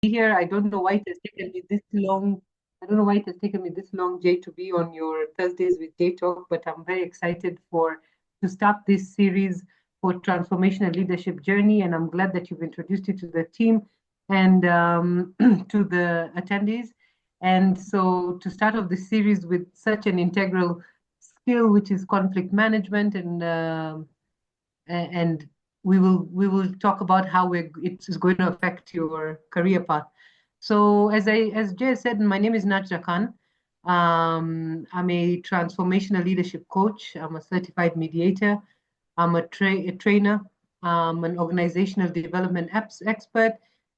here. I don't know why it has taken me this long. I don't know why it has taken me this long, Jay, to be on your Thursdays with Jay Talk, but I'm very excited to start this series for transformational leadership journey, and I'm glad that you've introduced it to the team and to the attendees. And so to start off this series with such an integral skill, which is conflict management, and we will talk about how it is going to affect your career path. So as Jay said, my name is Najda Khan. I'm a transformational leadership coach. I'm a certified mediator. I'm a trainer. I'm an organizational development expert,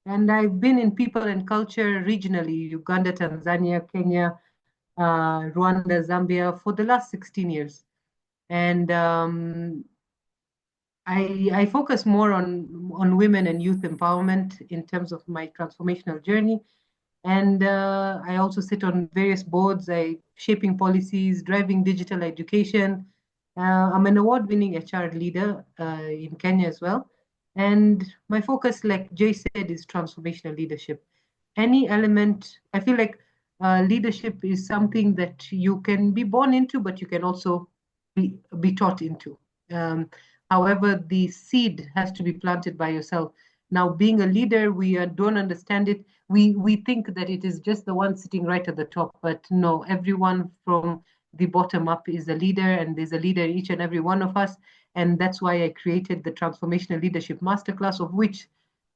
and I've been in people and culture regionally, Uganda, Tanzania, Kenya, Rwanda, Zambia, for the last 16 years. And I focus more on women and youth empowerment in terms of my transformational journey. And I also sit on various boards, shaping policies, driving digital education. I'm an award-winning HR leader in Kenya as well. And my focus, like Jay said, is transformational leadership. Any element, I feel like leadership is something that you can be born into, but you can also be taught into. Um, However, the seed has to be planted by yourself. Now, being a leader, we don't understand it. We think that it is just the one sitting right at the top, but no, everyone from the bottom up is a leader, and there's a leader in each and every one of us. And that's why I created the Transformational Leadership Masterclass, of which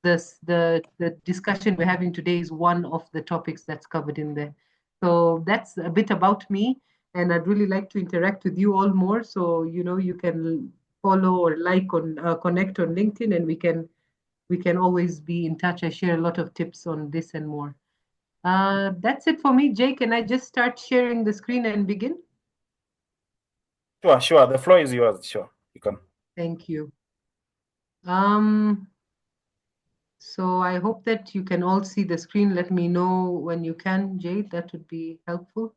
the discussion we're having today is one of the topics that's covered in there. So that's a bit about me, and I'd really like to interact with you all more. So you can follow or like on connect on LinkedIn, and we can always be in touch. I share a lot of tips on this and more. That's it for me. Jay, can I just start sharing the screen and begin? Sure. The floor is yours. Sure, you can. Thank you. So I hope that you can all see the screen. Let me know when you can, Jay. That would be helpful.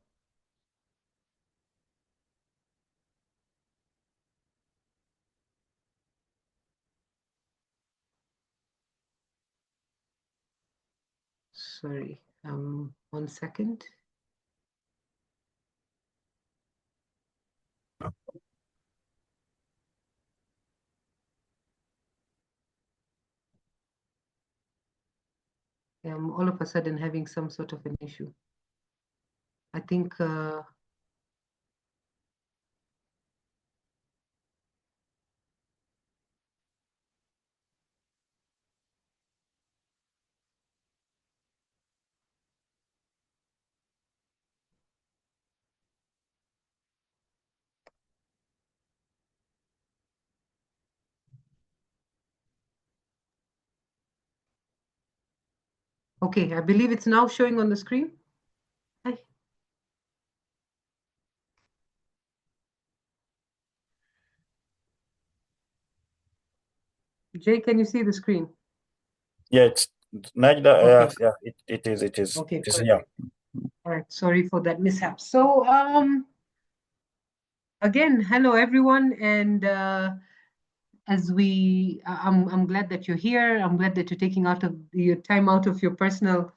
Sorry, 1 second. I'm all of a sudden having some sort of an issue. I think okay, I believe it's now showing on the screen. Hi. Jay, can you see the screen? Yeah, it's Najda. Okay. Yeah, it is. Okay, It is. perfect. Yeah. All right, sorry for that mishap. So again, hello everyone, and I'm glad that you're here. I'm glad that you're taking out of your time out of your personal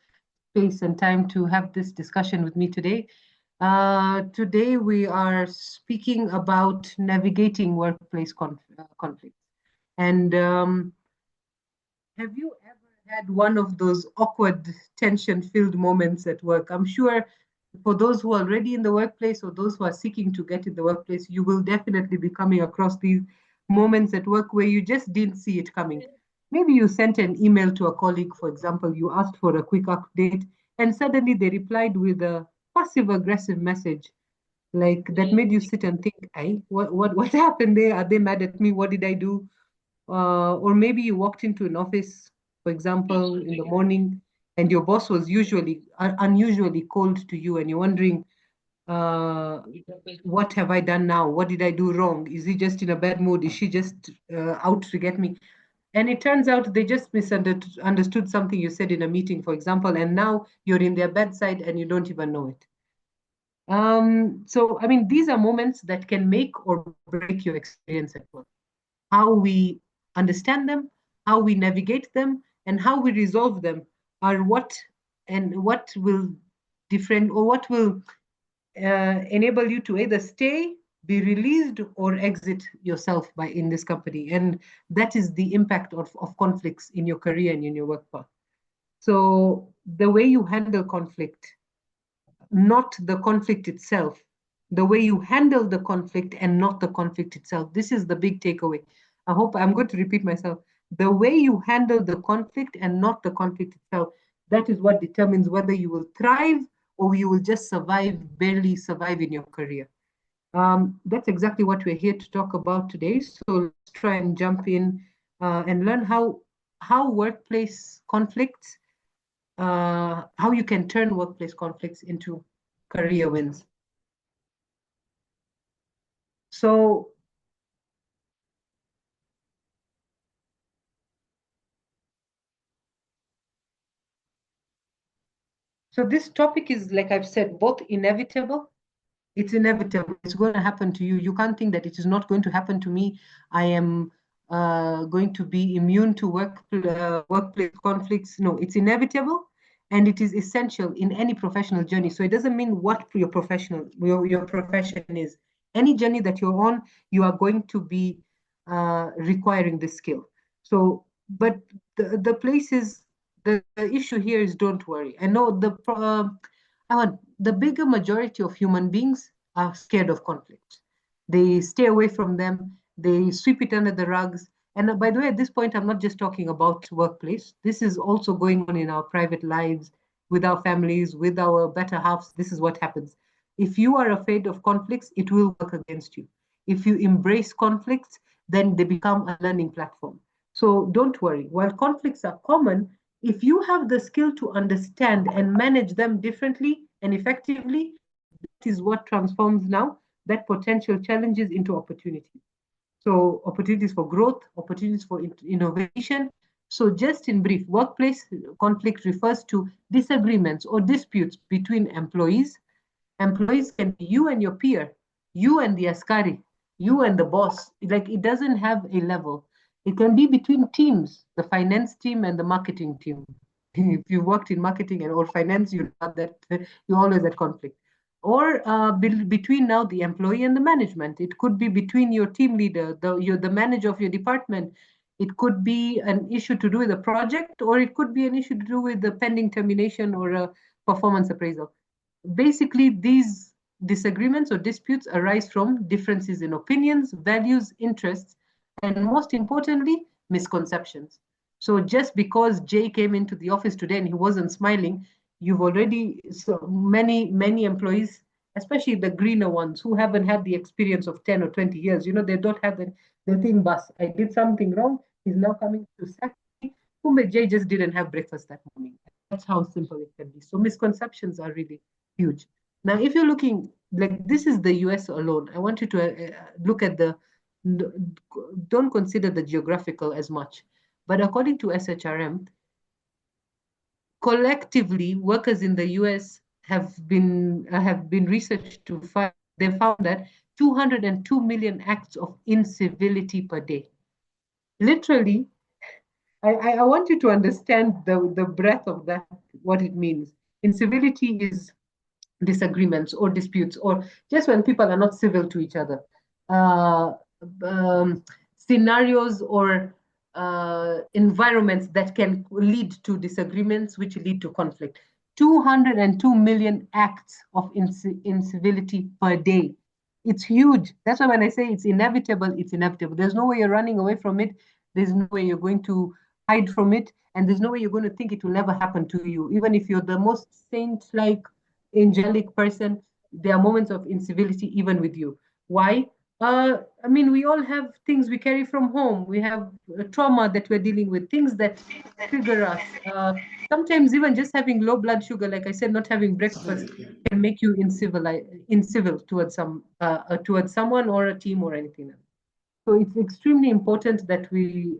space and time to have this discussion with me today. Today we are speaking about navigating workplace conflicts. And have you ever had one of those awkward, tension-filled moments at work? I'm sure for those who are already in the workplace or those who are seeking to get in the workplace, you will definitely be coming across these moments at work where you just didn't see it coming. Maybe you sent an email to a colleague, for example, you asked for a quick update, and suddenly they replied with a passive-aggressive message like that made you sit and think, "Hey, what happened there? Are they mad at me? What did I do?" Or maybe you walked into an office, for example, in the morning, and your boss was usually unusually cold to you, and you're wondering, uh, what have I done now? What did I do wrong? Is he just in a bad mood? Is she just out to get me? And it turns out they just misunderstood something you said in a meeting, for example, and now you're in their bedside and you don't even know it. So, I mean, these are moments that can make or break your experience at work. How we understand them, how we navigate them, and how we resolve them are what will different, or what will enable you to either stay, be released, or exit yourself in this company. And that is the impact of conflicts in your career and in your work path. So the way you handle conflict, not the conflict itself, the way you handle the conflict and not the conflict itself. This is the big takeaway. I hope I'm going to repeat myself. The way you handle the conflict and not the conflict itself, that is what determines whether you will thrive or you will just survive, barely survive in your career. That's exactly what we're here to talk about today. So let's try and jump in and learn how workplace conflicts, how you can turn workplace conflicts into career wins. So this topic is, like I've said, both inevitable. It's inevitable. It's going to happen to you. You can't think that it is not going to happen to me. I am going to be immune to workplace conflicts. No, it's inevitable, and it is essential in any professional journey. So it doesn't mean what your profession is. Any journey that you're on, you are going to be requiring this skill. So, but the place is, the issue here is, don't worry. I know the bigger majority of human beings are scared of conflict. They stay away from them. They sweep it under the rugs. And by the way, at this point, I'm not just talking about workplace. This is also going on in our private lives, with our families, with our better halves. This is what happens. If you are afraid of conflicts, it will work against you. If you embrace conflicts, then they become a learning platform. So don't worry. While conflicts are common, if you have the skill to understand and manage them differently and effectively, that is what transforms now that potential challenges into opportunities. So opportunities for growth, opportunities for innovation. So just in brief, workplace conflict refers to disagreements or disputes between employees. Employees can be you and your peer, you and the askari, you and the boss. Like, it doesn't have a level. It can be between teams, the finance team and the marketing team. If you worked in marketing or finance, you know that you're always at conflict. Or between now the employee and the management. It could be between your team leader, the manager of your department. It could be an issue to do with a project, or it could be an issue to do with the pending termination or a performance appraisal. Basically, these disagreements or disputes arise from differences in opinions, values, interests, and most importantly, misconceptions. So just because Jay came into the office today and he wasn't smiling, you've already, so many employees, especially the greener ones who haven't had the experience of 10 or 20 years, they don't have the thing, bus. I did something wrong. He's now coming to sack me. Jay just didn't have breakfast that morning. That's how simple it can be. So misconceptions are really huge. Now, if you're looking, like, this is the US alone, I want you to look at don't consider the geographical as much. But according to SHRM, collectively, workers in the US have been researched to find, they found that 202 million acts of incivility per day. Literally, I want you to understand the breadth of that, what it means. Incivility is disagreements or disputes, or just when people are not civil to each other. Scenarios or environments that can lead to disagreements, which lead to conflict. 202 million acts of incivility per day. It's huge. That's why when I say it's inevitable, it's inevitable. There's no way you're running away from it. There's no way you're going to hide from it. And there's no way you're going to think it will never happen to you. Even if you're the most saint-like, angelic person, there are moments of incivility even with you. Why? I mean, we all have things we carry from home. We have trauma that we're dealing with, things that trigger us. Sometimes even just having low blood sugar, like I said, not having breakfast can make you incivil towards someone or a team or anything else. So it's extremely important that we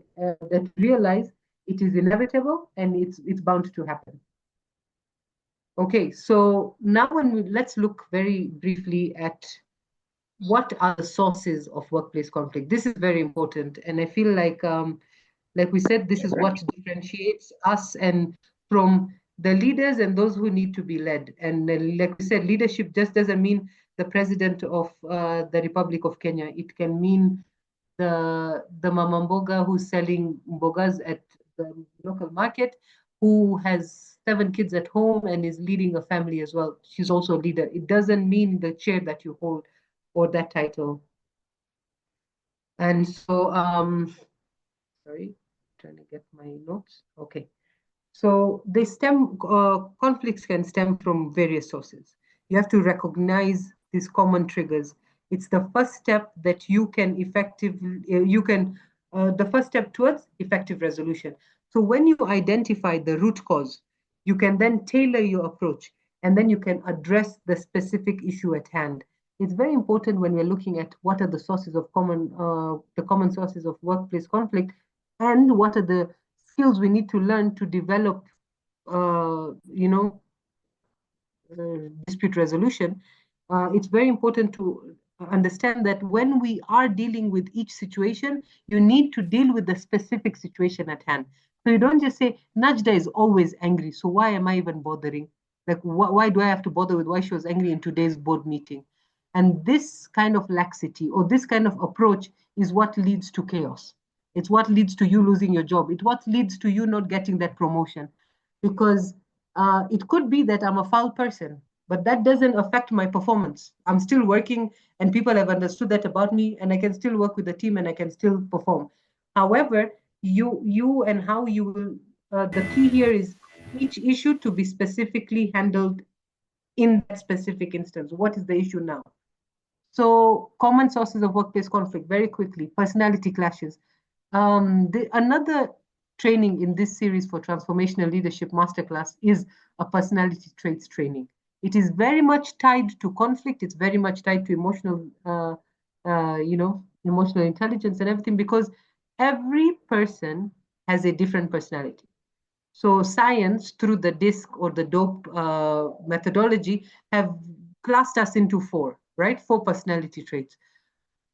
realize it is inevitable and it's bound to happen. Okay, so now let's look very briefly at what are the sources of workplace conflict. This is very important, and I feel like we said, this is what differentiates us and from the leaders and those who need to be led. And like we said, leadership just doesn't mean the president of the Republic of Kenya. It can mean the mama mboga who's selling mbogas at the local market, who has 7 kids at home and is leading a family as well. She's also a leader. It doesn't mean the chair that you hold or that title. And so, sorry, trying to get my notes. Okay. So they conflicts can stem from various sources. You have to recognize these common triggers. It's the first step that you can the first step towards effective resolution. So when you identify the root cause, you can then tailor your approach, and then you can address the specific issue at hand. It's very important when we're looking at what are the sources of the common sources of workplace conflict, and what are the skills we need to learn to develop, dispute resolution. It's very important to understand that when we are dealing with each situation, you need to deal with the specific situation at hand. So you don't just say, Najda is always angry, so why am I even bothering? Like, why do I have to bother with why she was angry in today's board meeting? And this kind of laxity or this kind of approach is what leads to chaos. It's what leads to you losing your job. It's what leads to you not getting that promotion. Because it could be that I'm a foul person, but that doesn't affect my performance. I'm still working, and people have understood that about me, and I can still work with the team and I can still perform. However, you and how you will, the key here is each issue to be specifically handled in that specific instance. What is the issue now? So common sources of workplace conflict, very quickly, personality clashes. Another training in this series for Transformational Leadership Masterclass is a personality traits training. It is very much tied to conflict. It's very much tied to emotional, emotional intelligence and everything, because every person has a different personality. So science, through the DISC or the DOPE methodology, have classed us into 4, right? 4 personality traits.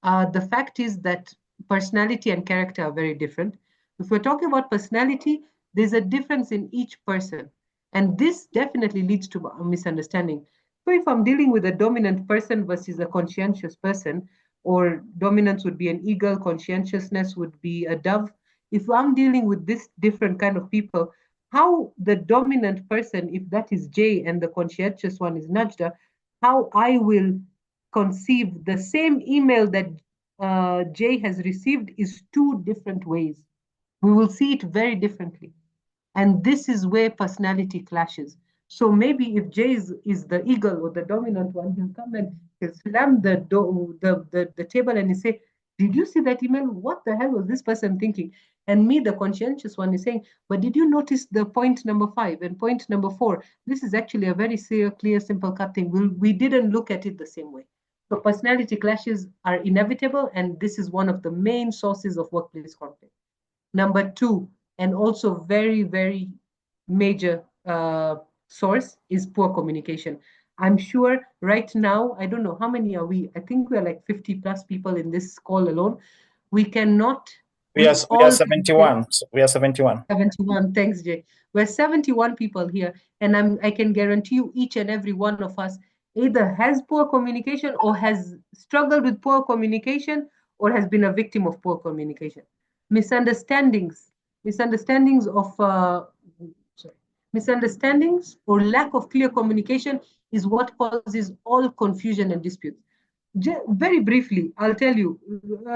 The fact is that personality and character are very different. If we're talking about personality, there's a difference in each person. And this definitely leads to a misunderstanding. So if I'm dealing with a dominant person versus a conscientious person, or dominance would be an eagle, conscientiousness would be a dove. If I'm dealing with this different kind of people, how the dominant person, if that is Jay and the conscientious one is Najda, how I will conceive the same email that Jay has received is 2 different ways. We will see it very differently. And this is where personality clashes. So maybe if Jay is the eagle or the dominant one, he'll come and he'll slam the table and he say, did you see that email? What the hell was this person thinking? And me, the conscientious one, is saying, but did you notice the point number 5 and point number 4? This is actually a very clear, simple cut thing. We didn't look at it the same way. So personality clashes are inevitable, and this is one of the main sources of workplace conflict. Number 2, and also very, very major source, is poor communication. I'm sure right now, I don't know, how many are we? I think we're like 50 plus people in this call alone. We cannot. We are 71. We are 71. 71. Thanks, Jay. We're 71 people here, and I can guarantee you each and every one of us either has poor communication or has struggled with poor communication or has been a victim of poor communication. Misunderstandings or lack of clear communication is what causes all confusion and disputes. Very briefly, I'll tell you,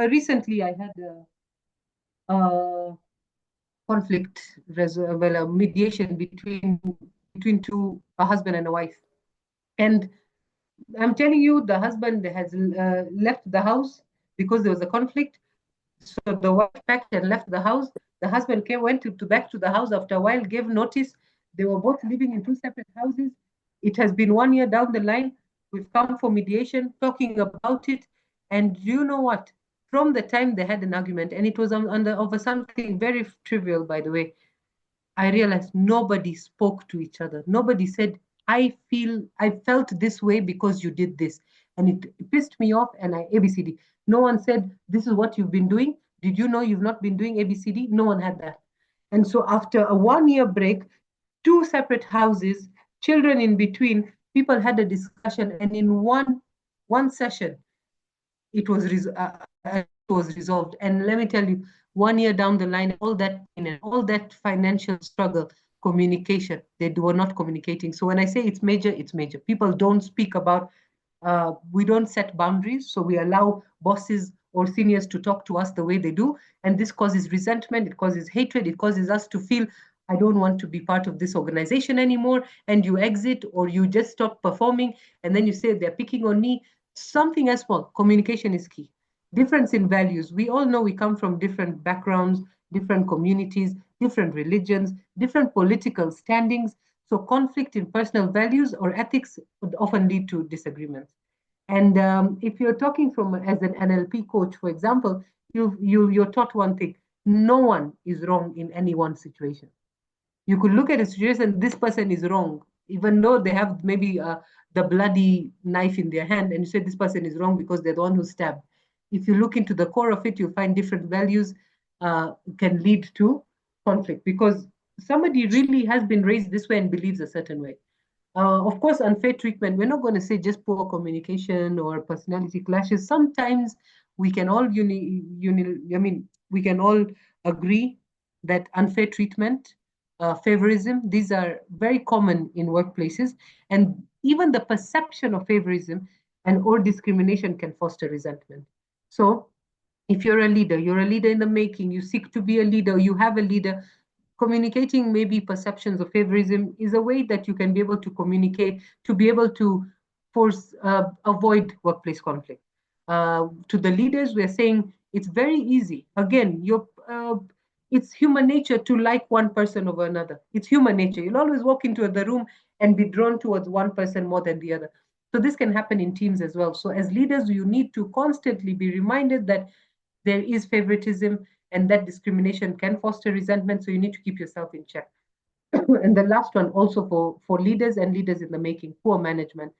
recently I had a conflict, a mediation between a husband and a wife. And I'm telling you, the husband has left the house because there was a conflict. So the wife packed and left the house. The husband went back to the house after a while, gave notice. They were both living in 2 separate houses. It has been 1 year down the line. We've come for mediation, talking about it. And you know what? From the time they had an argument, and it was over something very trivial, by the way, I realized nobody spoke to each other. Nobody said, I felt this way because you did this. And it pissed me off, and I ABCD. No one said, this is what you've been doing. Did you know you've not been doing ABCD? No one had that. And so after a 1 year break, two separate houses, children in between, people had a discussion, and in one session, it was resolved. And let me tell you, 1 year down the line, all that pain and all that financial struggle, communication, they were not communicating. So when I say it's major, it's major. People don't speak about, we don't set boundaries, so we allow bosses or seniors to talk to us the way they do, and this causes resentment, it causes hatred, it causes us to feel, I don't want to be part of this organization anymore, and you exit or you just stop performing, and then you say they're picking on me. Something as small, communication is key. Difference in values. We all know we come from different backgrounds, different communities, different religions, different political standings. So conflict in personal values or ethics would often lead to disagreements. And if you're talking from as an NLP coach, for example, you're taught one thing: no one is wrong in any one situation. You could look at a situation, this person is wrong, even though they have maybe the bloody knife in their hand, and you say this person is wrong because they're the one who stabbed. If you look into the core of it, you'll find different values can lead to conflict because somebody really has been raised this way and believes a certain way. Of course, unfair treatment, we're not going to say just poor communication or personality clashes. Sometimes we can all we can all agree that unfair treatment, favorism, these are very common in workplaces. And even the perception of favorism and or discrimination can foster resentment. So if you're a leader in the making, you seek to be a leader, you have a leader, communicating maybe perceptions of favorism is a way that you can be able to communicate, to be able to avoid workplace conflict. To the leaders, we're saying it's very easy. Again, it's human nature to like one person over another. It's human nature. You'll always walk into the room and be drawn towards one person more than the other. So this can happen in teams as well. So as leaders, you need to constantly be reminded that there is favoritism and that discrimination can foster resentment. So you need to keep yourself in check. And the last one, also for leaders and leaders in the making, poor management.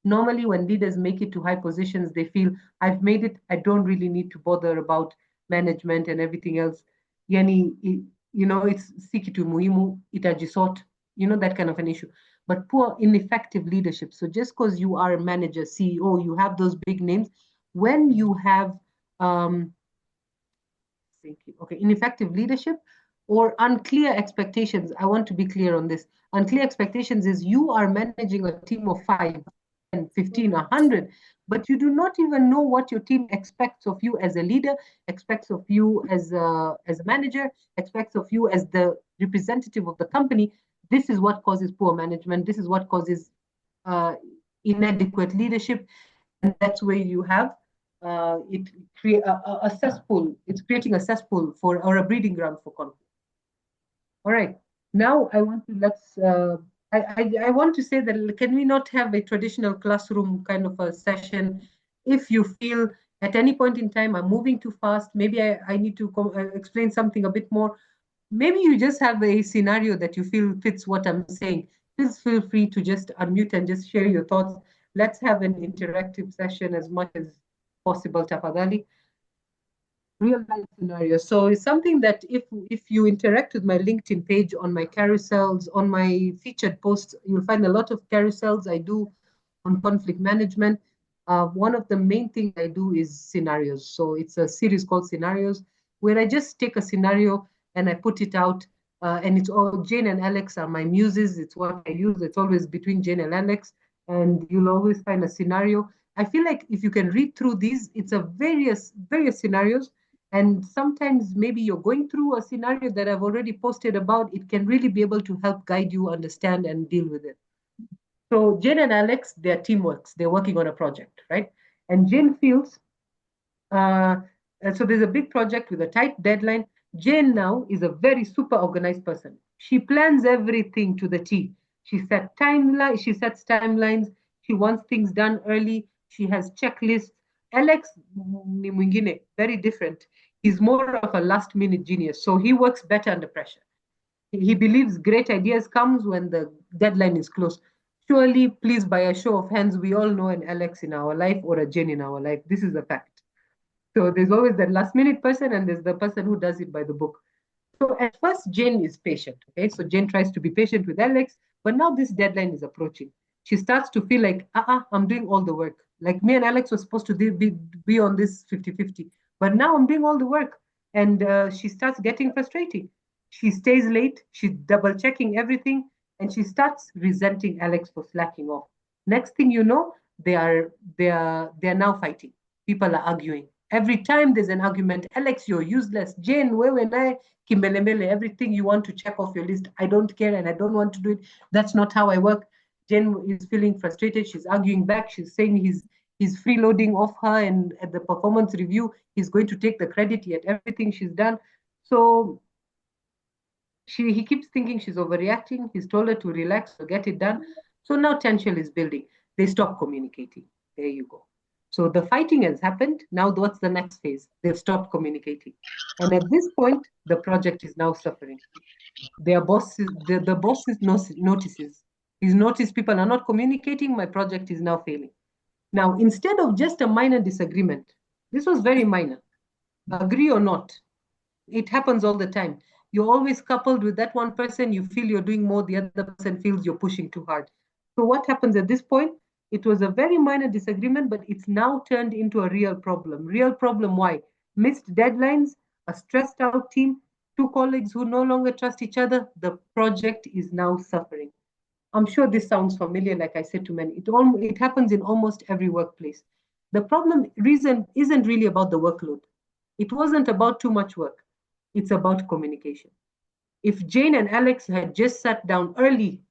Normally, when leaders make it to high positions, they feel, I've made it, I don't really need to bother about management and everything else. Yani, it's sikitu muhimu, itajisort, that kind of an issue. But poor, ineffective leadership. So just because you are a manager, CEO, you have those big names, when you have ineffective leadership or unclear expectations. I want to be clear on this. Unclear expectations is you are managing a team of 5, 10, 15, 100, but you do not even know what your team expects of you as a leader, expects of you as a manager, expects of you as the representative of the company. This is what causes poor management. This is what causes inadequate leadership. And that's where you have it create a cesspool. It's creating a cesspool or a breeding ground for conflict. All right. Now I want to I want to say that can we not have a traditional classroom kind of a session? If you feel at any point in time I'm moving too fast, maybe I need to explain something a bit more. Maybe you just have a scenario that you feel fits what I'm saying. Please feel free to just unmute and just share your thoughts. Let's have an interactive session as much as possible, tafadhali. Real life scenario. So it's something that if you interact with my LinkedIn page, on my carousels, on my featured posts, you'll find a lot of carousels I do on conflict management. One of the main things I do is scenarios. So it's a series called Scenarios, where I just take a scenario and I put it out. And it's all Jane and Alex are my muses. It's what I use. It's always between Jane and Alex. And you'll always find a scenario. I feel like if you can read through these, it's a various scenarios. And sometimes maybe you're going through a scenario that I've already posted about. It can really be able to help guide you understand and deal with it. So Jane and Alex, they're teamworks. They're working on a project, right? And Jane feels, and so there's a big project with a tight deadline. Jane now is a very super organized person. She plans everything to the T. She sets timelines. She wants things done early. She has checklists. Alex ni mwingine, very different. He's more of a last minute genius. So he works better under pressure. He believes great ideas comes when the deadline is close. Surely, please, by a show of hands, we all know an Alex in our life or a Jane in our life. This is a fact. So there's always that last minute person and there's the person who does it by the book. So at first, Jane is patient. Okay, so Jane tries to be patient with Alex, but now this deadline is approaching. She starts to feel like, I'm doing all the work. Like me and Alex were supposed to be on this 50-50, but now I'm doing all the work. And she starts getting frustrated. She stays late, she's double checking everything, and she starts resenting Alex for slacking off. Next thing you know, they're now fighting. People are arguing. Every time there's an argument, Alex, you're useless. Jane, where when I Kimbelemele, everything you want to check off your list, I don't care and I don't want to do it. That's not how I work. Jane is feeling frustrated. She's arguing back. She's saying he's freeloading off her, and at the performance review, he's going to take the credit at everything she's done. So he keeps thinking she's overreacting. He's told her to relax, to get it done. So now tension is building. They stop communicating. There you go. So the fighting has happened. Now what's the next phase? They've stopped communicating. And at this point, the project is now suffering. The boss notices. He's noticed people are not communicating. My project is now failing. Now, instead of just a minor disagreement, this was very minor. Agree or not, it happens all the time. You're always coupled with that one person. You feel you're doing more. The other person feels you're pushing too hard. So what happens at this point? It was a very minor disagreement, but it's now turned into a real problem. Real problem, why? Missed deadlines, a stressed out team, two colleagues who no longer trust each other. The project is now suffering. I'm sure this sounds familiar, like I said to many. It happens in almost every workplace. The reason isn't really about the workload. It wasn't about too much work. It's about communication. If Jane and Alex had just sat down early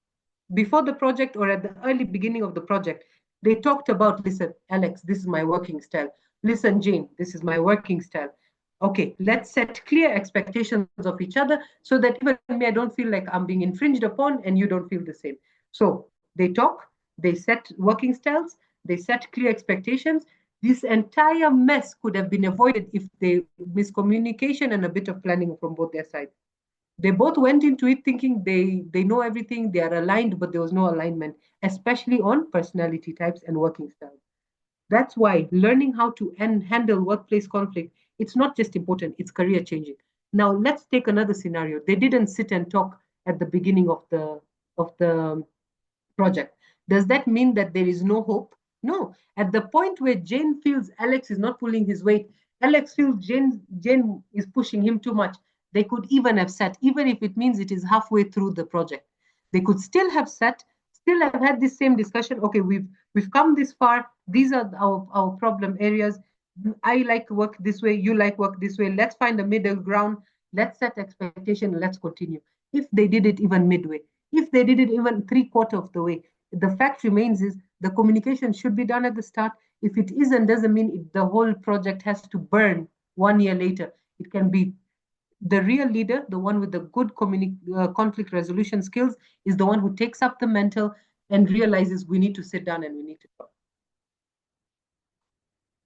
before the project or at the early beginning of the project, they talked about, listen, Alex, this is my working style. Listen, Jane, this is my working style. Okay, let's set clear expectations of each other so that even me, I don't feel like I'm being infringed upon and you don't feel the same. So they talk, they set working styles, they set clear expectations. This entire mess could have been avoided if they miscommunication and a bit of planning from both their sides. They both went into it thinking they know everything, they are aligned, but there was no alignment, especially on personality types and working styles. That's why learning how to handle workplace conflict, it's not just important, it's career changing. Now let's take another scenario. They didn't sit and talk at the beginning of the project. Does that mean that there is no hope? No. At the point where Jane feels Alex is not pulling his weight, Alex feels Jane is pushing him too much. They could even have sat, even if it means it is halfway through the project. They could still have sat, still have had this same discussion. Okay, we've come this far. These are our problem areas. I like work this way. You like work this way. Let's find a middle ground. Let's set expectation. Let's continue. If they did it even midway, if they did it even 3/4 of the way, the fact remains is the communication should be done at the start. If it isn't, doesn't mean the whole project has to burn 1 year later. It can be the real leader, the one with the good conflict resolution skills, is the one who takes up the mantle and realizes we need to sit down and we need to talk.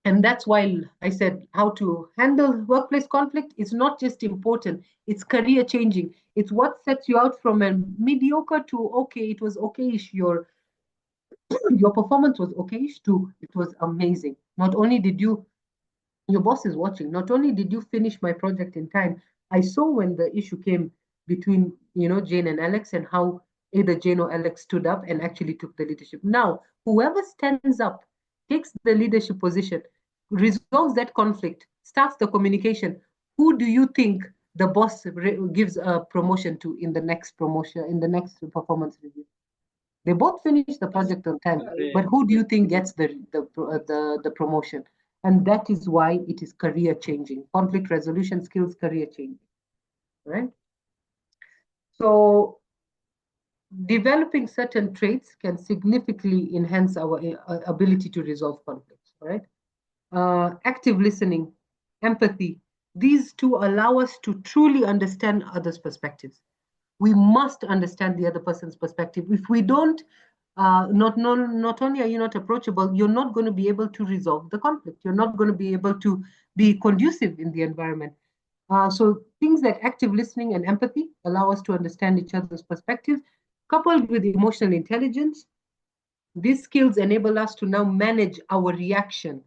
And that's why I said how to handle workplace conflict is not just important, it's career changing. It's what sets you out from a mediocre to, okay, it was okay-ish, your performance was okay-ish, to it was amazing. Not only did your boss is watching, not only did you finish my project in time, I saw when the issue came between, Jane and Alex, and how either Jane or Alex stood up and actually took the leadership. Now, whoever stands up, takes the leadership position, resolves that conflict, starts the communication, who do you think the boss gives a promotion to in the next performance review? They both finish the project on time, but who do you think gets the promotion? And that is why it is career changing. Conflict resolution skills, career changing, right? So developing certain traits can significantly enhance our ability to resolve conflicts, right? Active listening, empathy, these two allow us to truly understand others' perspectives. We must understand the other person's perspective. If we don't, not only are you not approachable, you're not going to be able to resolve the conflict. You're not going to be able to be conducive in the environment. So things like active listening and empathy allow us to understand each other's perspectives, coupled with emotional intelligence. These skills enable us to now manage our reaction.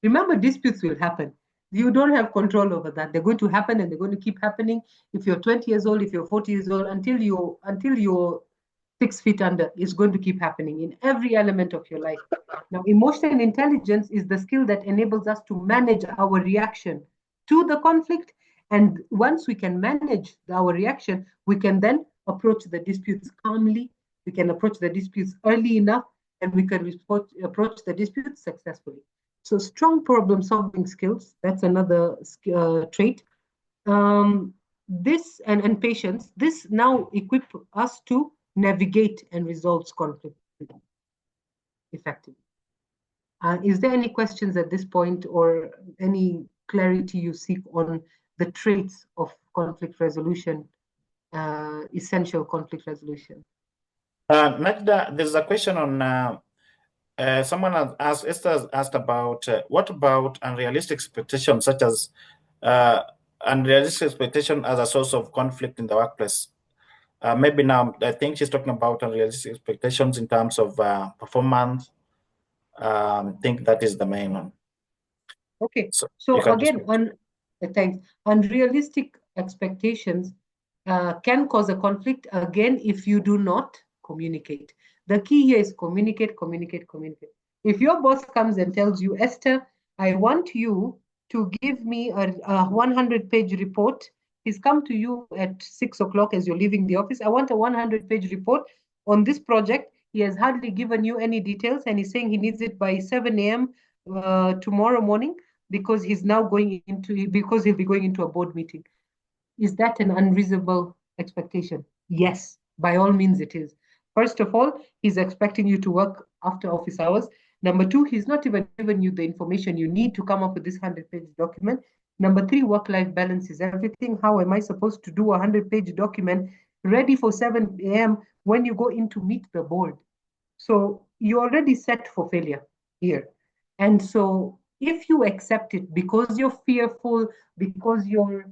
Remember, disputes will happen. You don't have control over that. They're going to happen and they're going to keep happening. If you're 20 years old, if you're 40 years old, until you're 6 feet under, it's going to keep happening in every element of your life. Now, emotional intelligence is the skill that enables us to manage our reaction to the conflict. And once we can manage our reaction, we can then approach the disputes calmly. We can approach the disputes early enough, and we can approach the disputes successfully. So strong problem-solving skills, that's another trait. This and patience, this now equip us to navigate and resolve conflict effectively. Is there any questions at this point or any clarity you seek on the traits of conflict resolution, essential conflict resolution? Najda, there's a question on someone has asked, Esther has asked about what about unrealistic expectations, such as unrealistic expectation as a source of conflict in the workplace? Maybe now, I think she's talking about unrealistic expectations in terms of performance. I think that is the main one. Okay, so again, thanks. Unrealistic expectations can cause a conflict, again, if you do not communicate. The key here is communicate, communicate, communicate. If your boss comes and tells you, Esther, I want you to give me a 100-page report. He's come to you at 6 o'clock as you're leaving the office. I want a 100-page report on this project. He has hardly given you any details, and he's saying he needs it by 7 a.m. Tomorrow morning because he's now because he'll be going into a board meeting. Is that an unreasonable expectation? Yes, by all means it is. First of all, he's expecting you to work after office hours. Number two, he's not even given you the information you need to come up with this 100-page document. Number three, work-life balance is everything. How am I supposed to do a 100-page document ready for 7 a.m. when you go in to meet the board? So you're already set for failure here. And so if you accept it because you're fearful, because you're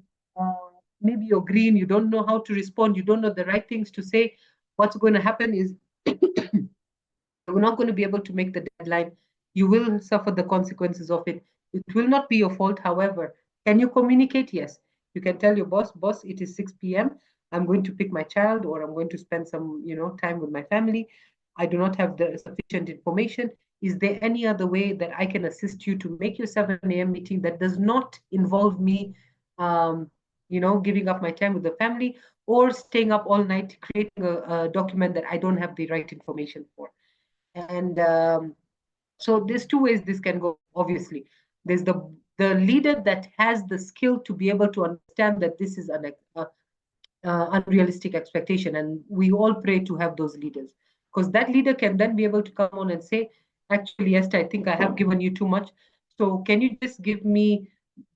maybe you're green, you don't know how to respond, you don't know the right things to say, what's going to happen is you're not going to be able to make the deadline. You will suffer the consequences of it. It will not be your fault. However, can you communicate? Yes. You can tell your boss, it is 6 p.m. I'm going to pick my child, or I'm going to spend some, time with my family. I do not have the sufficient information. Is there any other way that I can assist you to make your 7 a.m. meeting that does not involve me, giving up my time with the family or staying up all night creating a document that I don't have the right information for? And so there's two ways this can go, obviously. There's the leader that has the skill to be able to understand that this is an unrealistic expectation. And we all pray to have those leaders, because that leader can then be able to come on and say, actually, Esther, I think I have given you too much. So can you just give me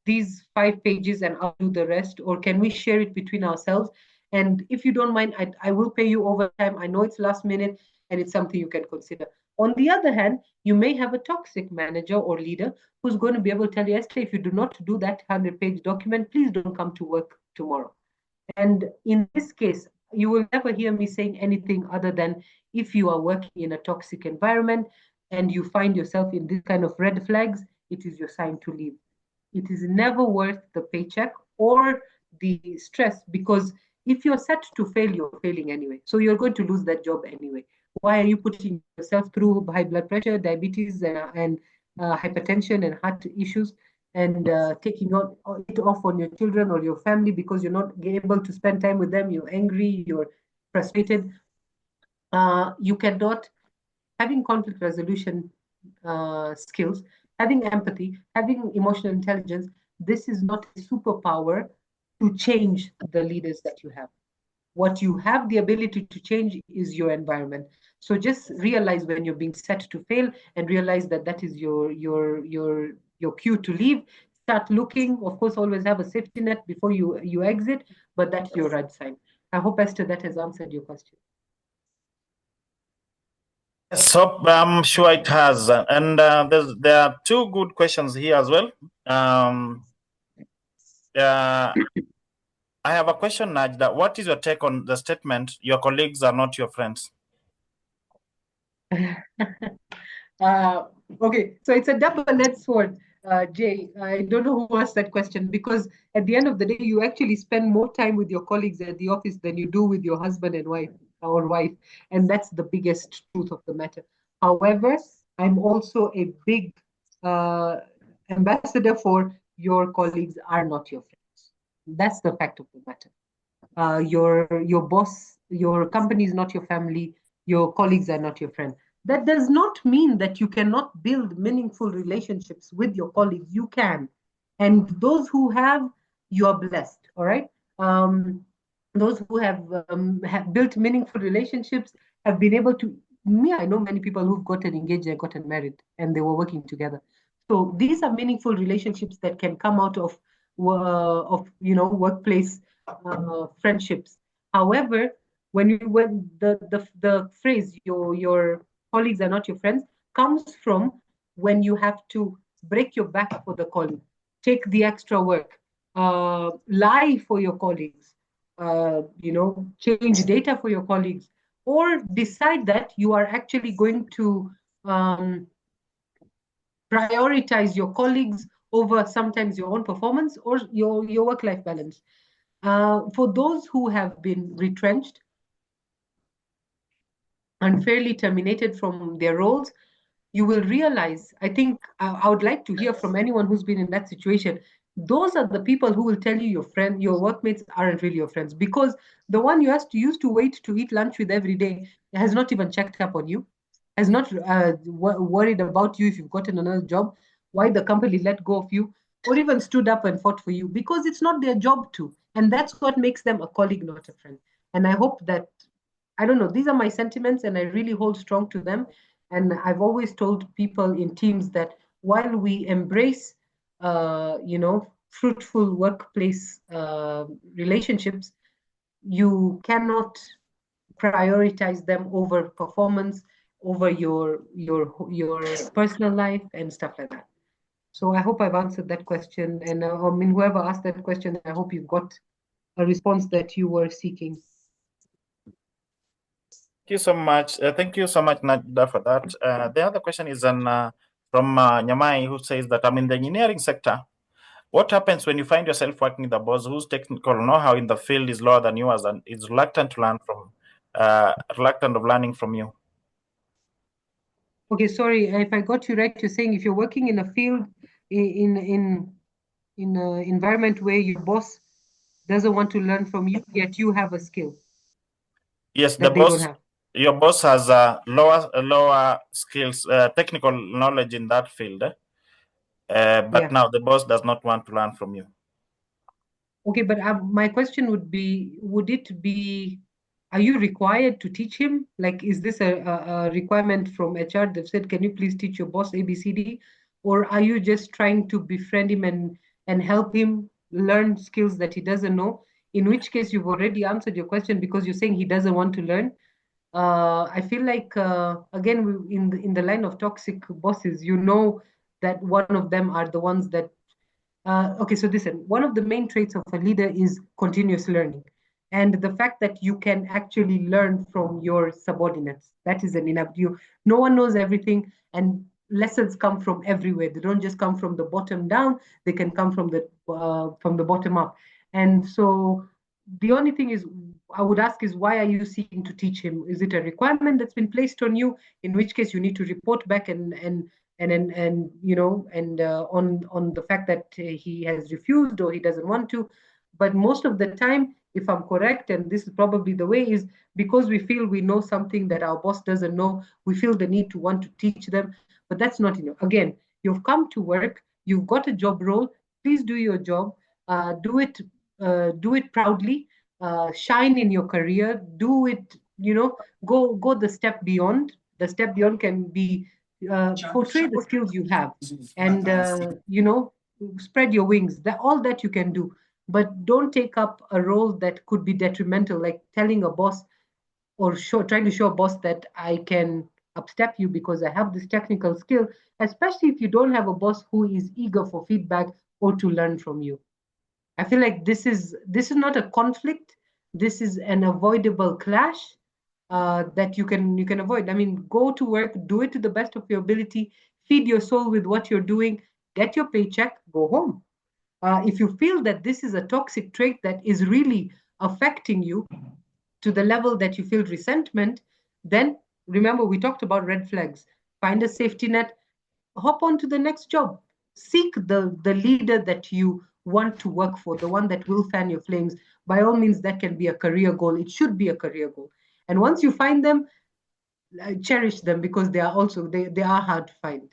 these 5 pages and I'll do the rest? Or can we share it between ourselves? And if you don't mind, I will pay you overtime. I know it's last minute and it's something you can consider. On the other hand, you may have a toxic manager or leader who's going to be able to tell you, Esther, if you do not do that 100-page document, please don't come to work tomorrow. And in this case, you will never hear me saying anything other than, if you are working in a toxic environment and you find yourself in this kind of red flags, it is your sign to leave. It is never worth the paycheck or the stress, because if you're set to fail, you're failing anyway. So you're going to lose that job anyway. Why are you putting yourself through high blood pressure, diabetes, and hypertension and heart issues, and taking it off on your children or your family because you're not able to spend time with them? You're angry, you're frustrated. You cannot, having conflict resolution skills, having empathy, having emotional intelligence, this is not a superpower to change the leaders that you have. What you have the ability to change is your environment. So just realize when you're being set to fail, and realize that that is your cue to leave. Start looking. Of course, always have a safety net before you exit, but that's your red sign. I hope, Esther, that has answered your question. So I'm sure it has. And there are two good questions here as well. I have a question, Najda. What is your take on the statement, your colleagues are not your friends? Okay, so it's a double-edged sword. Jay, I don't know who asked that question, because at the end of the day, you actually spend more time with your colleagues at the office than you do with your husband and wife or wife. And that's the biggest truth of the matter. However, I'm also a big uh, ambassador for your colleagues are not your friends. That's the fact of the matter. Your boss, your company is not your family, your colleagues are not your friend. That does not mean that you cannot build meaningful relationships with your colleagues. You can. And those who have, you are blessed. All right. Those who have built meaningful relationships have been able to. Me, I know many people who've gotten engaged and gotten married, and they were working together. So these are meaningful relationships that can come out of workplace friendships. However, when the phrase your colleagues are not your friends comes from when you have to break your back for the colleague, take the extra work, lie for your colleagues, change data for your colleagues, or decide that you are actually going to prioritize your colleagues over sometimes your own performance or your work-life balance. For those who have been retrenched, unfairly terminated from their roles, you will realize, I think I would like to hear from anyone who's been in that situation. Those are the people who will tell you your workmates aren't really your friends, because the one used to wait to eat lunch with every day has not even checked up on you, has not worried about you if you've gotten another job, why the company let go of you, or even stood up and fought for you, because it's not their job to. And that's what makes them a colleague, not a friend. And I hope that, I don't know, these are my sentiments and I really hold strong to them. And I've always told people in teams that while we embrace, fruitful workplace relationships, you cannot prioritize them over performance, over your personal life and stuff like that. So I hope I've answered that question. And whoever asked that question, I hope you've got a response that you were seeking. Thank you so much. Thank you so much, Najda, for that. The other question is from Nyamai, who says that I'm in the engineering sector. What happens when you find yourself working with a boss whose technical know-how in the field is lower than yours and is reluctant of learning from you? Okay, sorry if I got you right. You're saying if you're working in a field in an environment where your boss doesn't want to learn from you, yet you have a skill. Yes, the boss. Your boss has lower skills, technical knowledge in that field, but now the boss does not want to learn from you. Okay, but my question would be: are you required to teach him? Like, is this a requirement from HR? They've said, can you please teach your boss ABCD? Or are you just trying to befriend him and help him learn skills that he doesn't know? In which case, you've already answered your question, because you're saying he doesn't want to learn. I feel like, again, in the line of toxic bosses, that one of them are the ones that okay, so listen, one of the main traits of a leader is continuous learning. And the fact that you can actually learn from your subordinates, that is an enough. No one knows everything, and lessons come from everywhere. They don't just come from the bottom down, they can come from the bottom up. And so the only thing is, I would ask is, why are you seeking to teach him? Is it a requirement that's been placed on you? In which case you need to report back and on the fact that he has refused or he doesn't want to. But most of the time, if I'm correct, and this is probably the way, is because we feel we know something that our boss doesn't know, we feel the need to want to teach them. But that's not enough. Again, you've come to work, you've got a job role, please do your job, do it proudly, shine in your career, do it, go the step beyond. The step beyond can be portray the skills you have, and spread your wings. All that you can do, but don't take up a role that could be detrimental, like telling a boss or trying to show a boss that I can upstep you because I have this technical skill, especially if you don't have a boss who is eager for feedback or to learn from you. I feel like this is not a conflict. This is an avoidable clash that you can avoid. I mean, go to work, do it to the best of your ability, feed your soul with what you're doing, get your paycheck, go home. If you feel that this is a toxic trait that is really affecting you to the level that you feel resentment, then remember we talked about red flags. Find a safety net, hop on to the next job. Seek the leader that you want to work for, the one that will fan your flames. By all means, that can be a career goal. It should be a career goal. And once you find them, cherish them, because they are hard to find.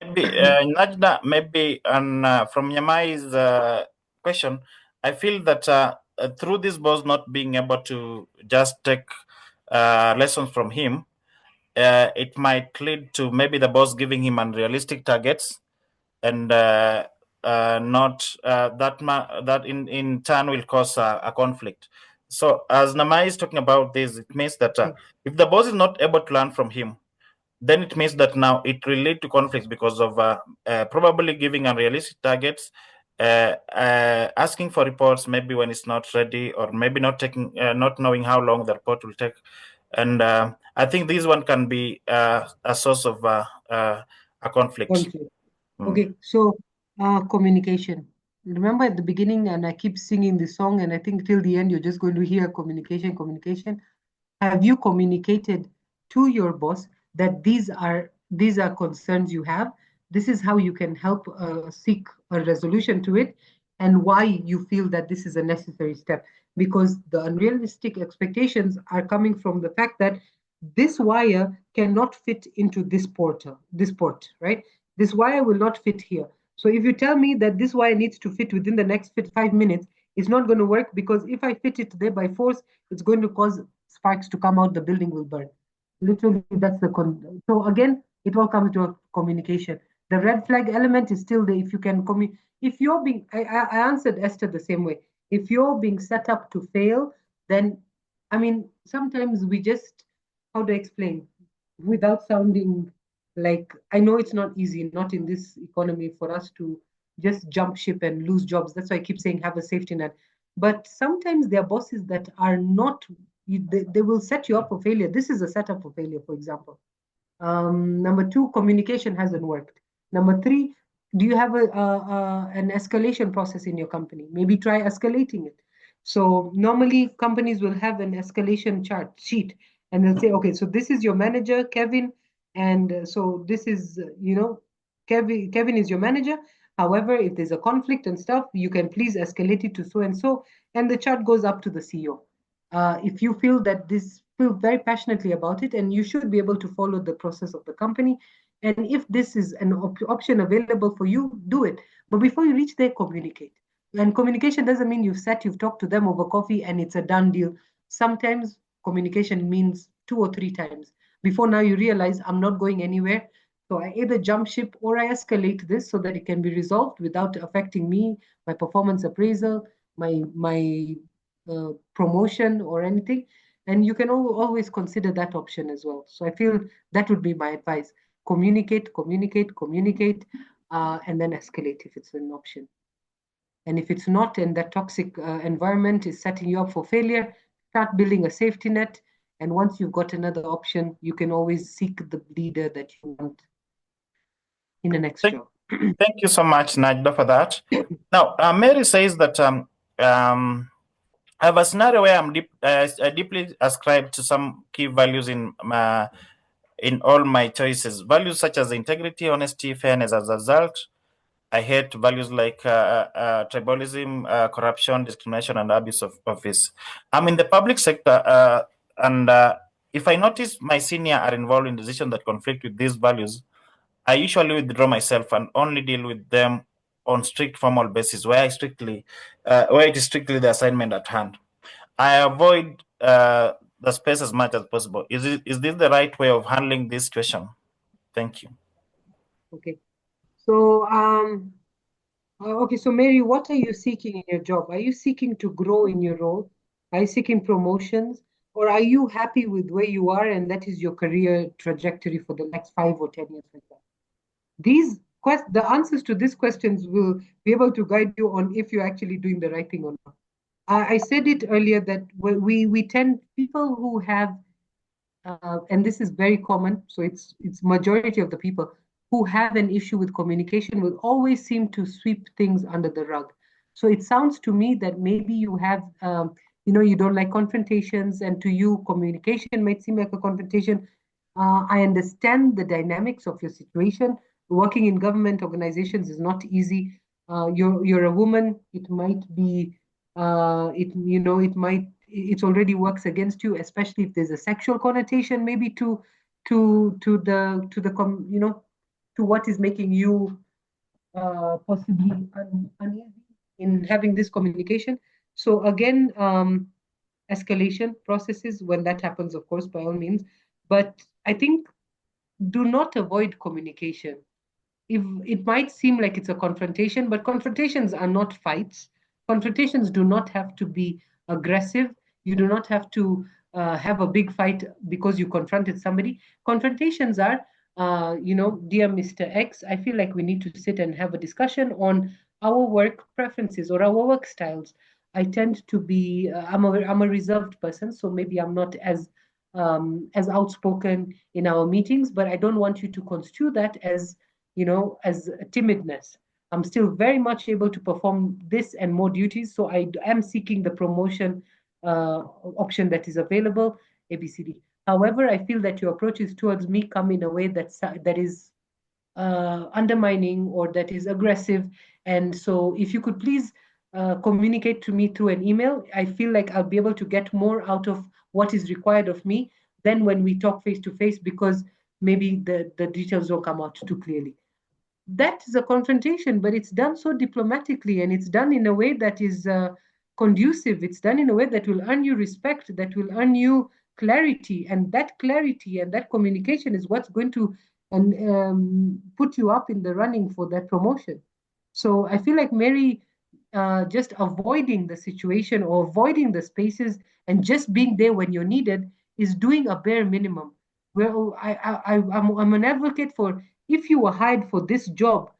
Maybe Najda, maybe from Yamai's question, I feel that through this boss not being able to just take lessons from him, it might lead to maybe the boss giving him unrealistic targets, and not that in turn will cause a conflict. So as Namai is talking about this, it means that if the boss is not able to learn from him, then it means that now it will lead to conflicts because of probably giving unrealistic targets, asking for reports maybe when it's not ready, or maybe not knowing how long the report will take. And I think this one can be a source of a conflict. Okay, so communication. Remember at the beginning, and I keep singing the song, and I think till the end you're just going to hear communication, communication. Have you communicated to your boss that these are concerns you have? This is how you can help seek a resolution to it, and why you feel that this is a necessary step. Because the unrealistic expectations are coming from the fact that this wire cannot fit into this port, right? This wire will not fit here. So if you tell me that this wire needs to fit within the next 5 minutes, it's not going to work, because if I fit it there by force, it's going to cause sparks to come out, the building will burn. Literally, that's the so again, it all comes to communication. The red flag element is still there. If you can if you're being, I answered Esther the same way. If you're being set up to fail, then, I mean, sometimes we just, how to explain, without sounding like, I know it's not easy, not in this economy, for us to just jump ship and lose jobs. That's why I keep saying have a safety net. But sometimes there are bosses that are not, they will set you up for failure. This is a setup for failure, for example. Number two, communication hasn't worked. Number three, do you have an escalation process in your company? Maybe try escalating it. So normally companies will have an escalation chart sheet, and they'll say, okay, so this is your manager, Kevin, and so this is, Kevin is your manager. However, if there's a conflict and stuff, you can please escalate it to so and so, and the chart goes up to the CEO. If you feel that feel very passionately about it, and you should be able to follow the process of the company. And if this is an option available for you, do it. But before you reach there, communicate. And communication doesn't mean you've talked to them over coffee and it's a done deal. Sometimes communication means 2 or 3 times. Before now you realize I'm not going anywhere. So I either jump ship or I escalate this so that it can be resolved without affecting me, my performance appraisal, my promotion or anything. And you can always consider that option as well. So I feel that would be my advice. Communicate, communicate, communicate, and then escalate if it's an option. And if it's not, and that toxic environment is setting you up for failure, start building a safety net. And once you've got another option, you can always seek the leader that you want in the next job. Thank you so much, Najda, for that. Now, Mary says that I have a scenario where I deeply ascribe to some key values in all my choices. Values such as integrity, honesty, fairness. As a result, I hate values like tribalism, corruption, discrimination, and abuse of office. I'm in the public sector, and if I notice my senior are involved in decisions that conflict with these values, I usually withdraw myself and only deal with them on strict formal basis, where it is strictly the assignment at hand. I avoid the space as much as possible. Is this the right way of handling this situation? Thank you. Okay. So, okay. So, Mary, what are you seeking in your job? Are you seeking to grow in your role? Are you seeking promotions? Or are you happy with where you are and that is your career trajectory for the next 5 or 10 years like that? The answers to these questions will be able to guide you on if you're actually doing the right thing or not. I said it earlier that we tend, people who have, and this is very common, so it's majority of the people, who have an issue with communication will always seem to sweep things under the rug. So it sounds to me that maybe you have, you don't like confrontations, and to you, communication might seem like a confrontation. I understand the dynamics of your situation. Working in government organizations is not easy. You're a woman. It might be, it already works against you, especially if there's a sexual connotation, maybe to what is making you possibly uneasy in having this communication. So again, escalation processes, when that happens, of course, by all means. But I think do not avoid communication. If it might seem like it's a confrontation, but confrontations are not fights. Confrontations do not have to be aggressive. You do not have to have a big fight because you confronted somebody. Confrontations are, dear Mr. X, I feel like we need to sit and have a discussion on our work preferences or our work styles. I tend to be, I'm a reserved person, so maybe I'm not as outspoken in our meetings, but I don't want you to construe that as timidness. I'm still very much able to perform this and more duties, so I am seeking the promotion option that is available, ABCD. However, I feel that your approaches towards me come in a way that is undermining or that is aggressive. And so if you could please communicate to me through an email, I feel like I'll be able to get more out of what is required of me than when we talk face to face, because maybe the details don't come out too clearly. That is a confrontation, but it's done so diplomatically, and it's done in a way that is conducive. It's done in a way that will earn you respect, that will earn you clarity, and that clarity and that communication is what's going to put you up in the running for that promotion. So I feel like Mary just avoiding the situation or avoiding the spaces and just being there when you're needed is doing a bare minimum. Well, I'm an advocate for, if you were hired for this job,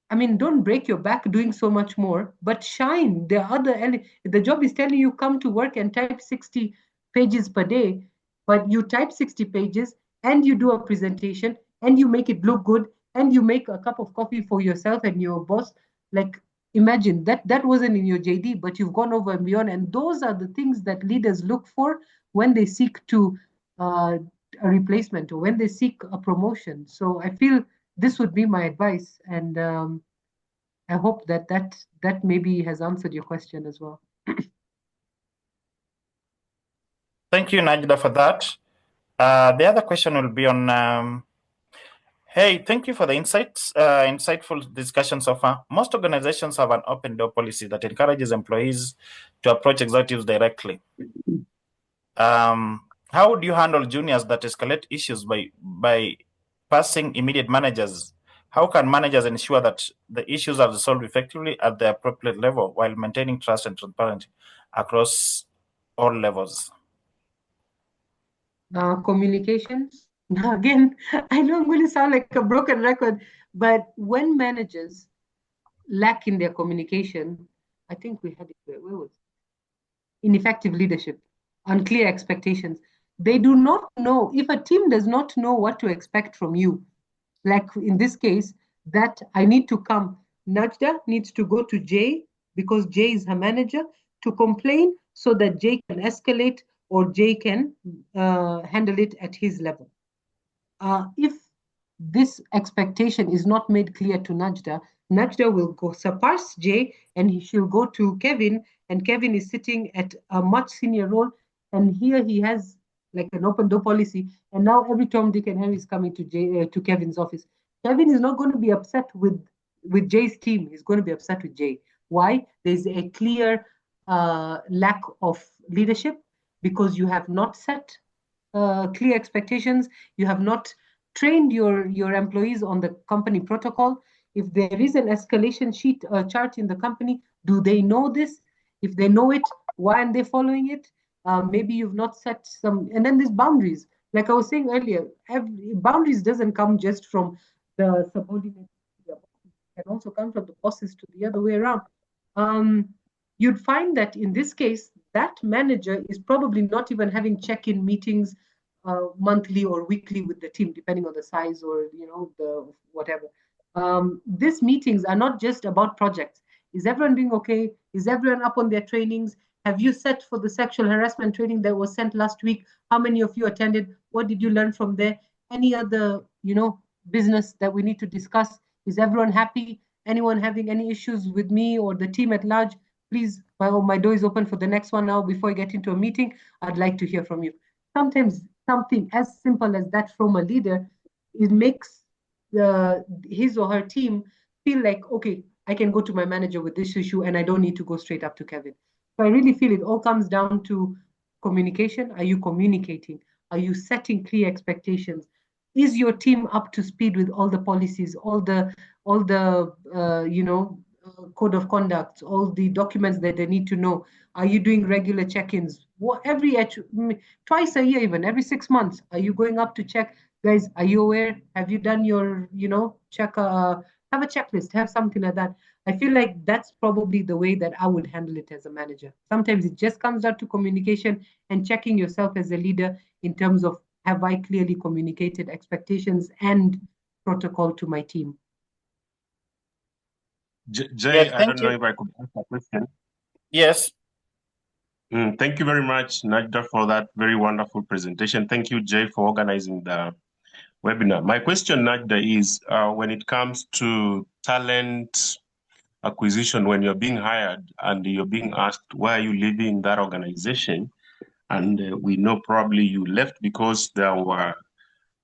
I mean, don't break your back doing so much more, but shine. The job is telling you come to work and type 60 pages per day, but you type 60 pages and you do a presentation and you make it look good and you make a cup of coffee for yourself and your boss. Like, imagine that wasn't in your JD, but you've gone over and beyond. And those are the things that leaders look for when they seek to a replacement or when they seek a promotion. So I feel this would be my advice, and I hope that maybe has answered your question as well. Thank you, Najda, for that. The other question will be on, hey, thank you for the insightful discussion so far. Most organizations have an open door policy that encourages employees to approach executives directly. How would you handle juniors that escalate issues by passing immediate managers? How can managers ensure that the issues are resolved effectively at the appropriate level while maintaining trust and transparency across all levels? Communications. Now, again, I know I'm going to sound like a broken record, but when managers lack in their communication, I think we had it, where was it? Ineffective leadership, unclear expectations. They do not know, if a team does not know what to expect from you, like in this case, that I need to come. Najda needs to go to Jay because Jay is her manager to complain so that Jay can escalate or Jay can handle it at his level. If this expectation is not made clear to Najda, Najda will go surpass Jay and she'll go to Kevin, and Kevin is sitting at a much senior role, and here he has like an open door policy, and now every Tom, Dick, and Harry is coming to Kevin's office. Kevin is not going to be upset with Jay's team. He's going to be upset with Jay. Why? There's a clear lack of leadership because you have not set clear expectations. You have not trained your employees on the company protocol. If there is an escalation sheet chart in the company, do they know this? If they know it, why aren't they following it? Maybe you've not set some, and then there's boundaries. Like I was saying earlier, boundaries doesn't come just from the subordinates. It can also come from the bosses to the other way around. You'd find that in this case, that manager is probably not even having check-in meetings monthly or weekly with the team, depending on the size or the whatever. These meetings are not just about projects. Is everyone doing okay? Is everyone up on their trainings? Have you set for the sexual harassment training that was sent last week? How many of you attended? What did you learn from there? Any other, business that we need to discuss? Is everyone happy? Anyone having any issues with me or the team at large? Please, my door is open for the next one now. Before I get into a meeting, I'd like to hear from you. Sometimes something as simple as that from a leader, it makes his or her team feel like, okay, I can go to my manager with this issue and I don't need to go straight up to Kevin. So I really feel it all comes down to communication. Are you communicating? Are you setting clear expectations? Is your team up to speed with all the policies, all the code of conduct, all the documents that they need to know? Are you doing regular check-ins? Twice a year, even every 6 months? Are you going up to check, guys? Are you aware? Have you done your, check? Have a checklist. Have something like that. I feel like that's probably the way that I would handle it as a manager. Sometimes it just comes down to communication and checking yourself as a leader in terms of, have I clearly communicated expectations and protocol to my team? Jay, Yes, I don't thank know you. if I could ask a question. Yes. Thank you very much, Najda, for that very wonderful presentation. Thank you, Jay, for organizing the webinar. My question, Najda, is when it comes to talent acquisition, when you're being hired and you're being asked, why are you leaving that organization? And we know probably you left because there were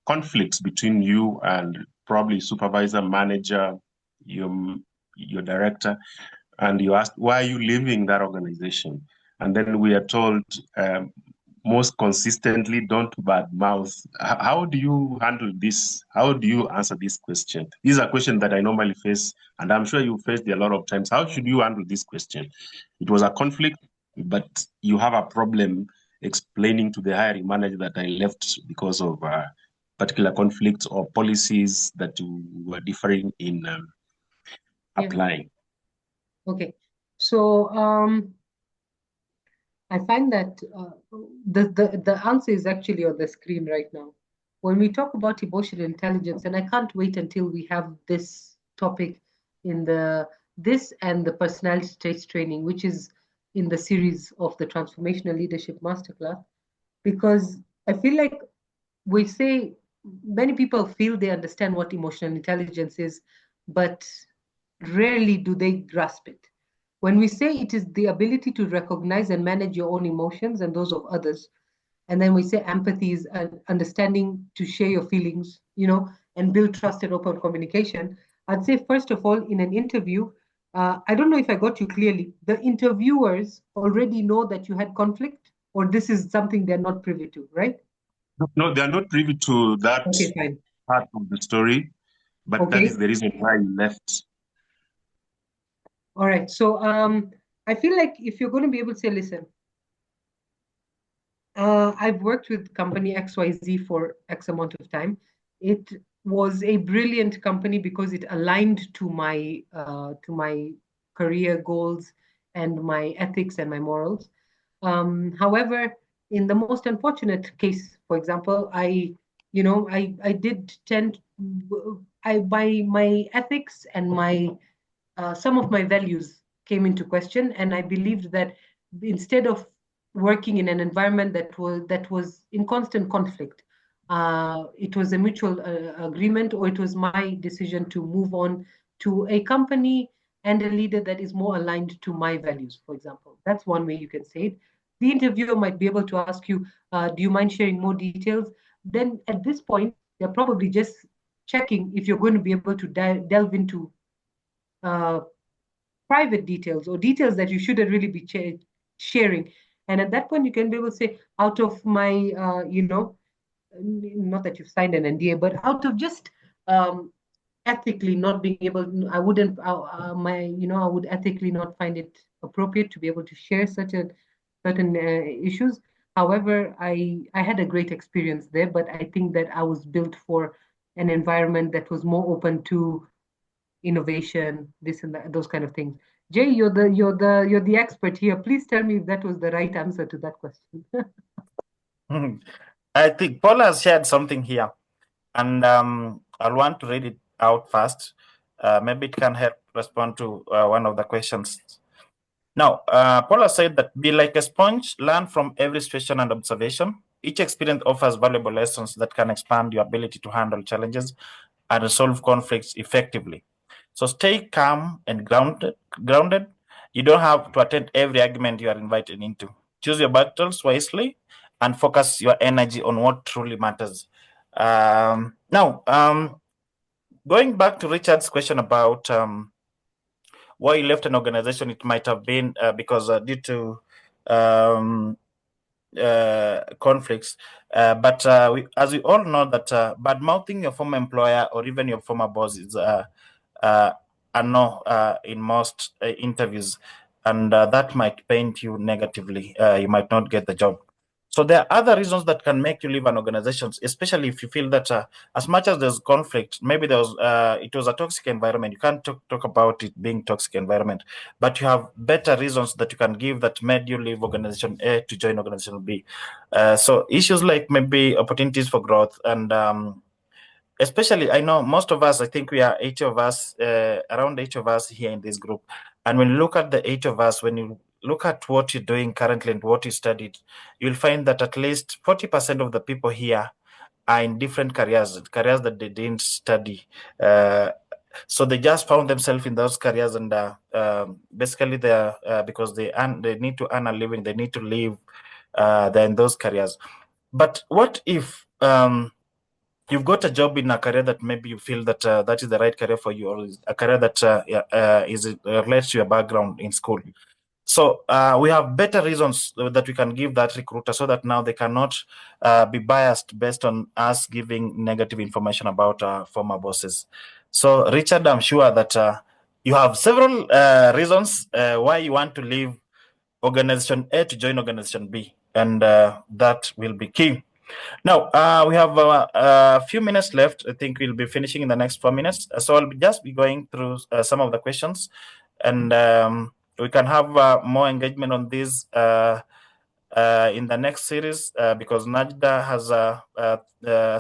conflicts between you and probably supervisor, manager, your director, and you asked, why are you leaving that organization? And then we are told, most consistently, don't badmouth. How do you handle this? How do you answer this question? These are questions that I normally face, and I'm sure you faced a lot of times. How should you handle this question? It was a conflict, but you have a problem explaining to the hiring manager that I left because of particular conflicts or policies that you were differing in applying. Okay, so I find that the answer is actually on the screen right now. When we talk about emotional intelligence, and I can't wait until we have this topic in this and the personality traits training, which is in the series of the Transformational Leadership Masterclass, because I feel like we say many people feel they understand what emotional intelligence is, but rarely do they grasp it. When we say it is the ability to recognize and manage your own emotions and those of others, and then we say empathy is an understanding to share your feelings, and build trust and open communication. I'd say, first of all, in an interview, I don't know if I got you clearly, the interviewers already know that you had conflict, or this is something they're not privy to, right? No, they are not privy to that Okay, fine. part of the story, but that is the reason why you left. All right. So I feel like if you're going to be able to say, listen, I've worked with company XYZ for X amount of time. It was a brilliant company because it aligned to my career goals and my ethics and my morals. However, in the most unfortunate case, for example, I did tend, by my ethics and my some of my values came into question, and I believed that instead of working in an environment that was in constant conflict, it was a mutual agreement, or it was my decision to move on to a company and a leader that is more aligned to my values, for example. That's one way you can say it. The interviewer might be able to ask you, do you mind sharing more details? Then at this point, they're probably just checking if you're going to be able to delve into private details or details that you shouldn't really be sharing. And at that point, you can be able to say, out of my, not that you've signed an NDA, but out of just ethically not being able, I wouldn't, I would ethically not find it appropriate to be able to share certain issues. However, I had a great experience there, but I think that I was built for an environment that was more open to innovation, this and that, those kind of things. Jay, you're the expert here. Please tell me if that was the right answer to that question. I think Paul has shared something here, and I'll want to read it out first. Maybe it can help respond to one of the questions. Now, Paul has said that be like a sponge, learn from every situation and observation. Each experience offers valuable lessons that can expand your ability to handle challenges and resolve conflicts effectively. So stay calm and grounded. You don't have to attend every argument you are invited into. Choose your battles wisely and focus your energy on what truly matters. Now, going back to Richard's question about why you left an organization, it might have been because due to conflicts. But as we all know that bad mouthing your former employer or even your former boss is a no in most interviews, and that might paint you negatively. You might not get the job. So there are other reasons that can make you leave an organization, especially if you feel that as much as there's conflict, maybe there was it was a toxic environment. You can't talk about it being toxic environment, but you have better reasons that you can give that made you leave organization A to join organization B. So issues like maybe opportunities for growth and especially, I know most of us, I think we are 80 of us, around 80 of us here in this group. And when you look at the 80 of us, when you look at what you're doing currently and what you studied, you'll find that at least 40% of the people here are in different careers that they didn't study. So they just found themselves in those careers, and basically they're because they need to earn a living, they need to live. They're in those careers. But what if you've got a job in a career that maybe you feel that that is the right career for you, or is a career that relates to your background in school? So we have better reasons that we can give that recruiter so that now they cannot be biased based on us giving negative information about former bosses. So Richard, I'm sure that you have several reasons why you want to leave organization A to join organization B, and that will be key. Now, we have a few minutes left. I think we'll be finishing in the next 4 minutes. So I'll just be going through some of the questions, and we can have more engagement on this in the next series because Najda has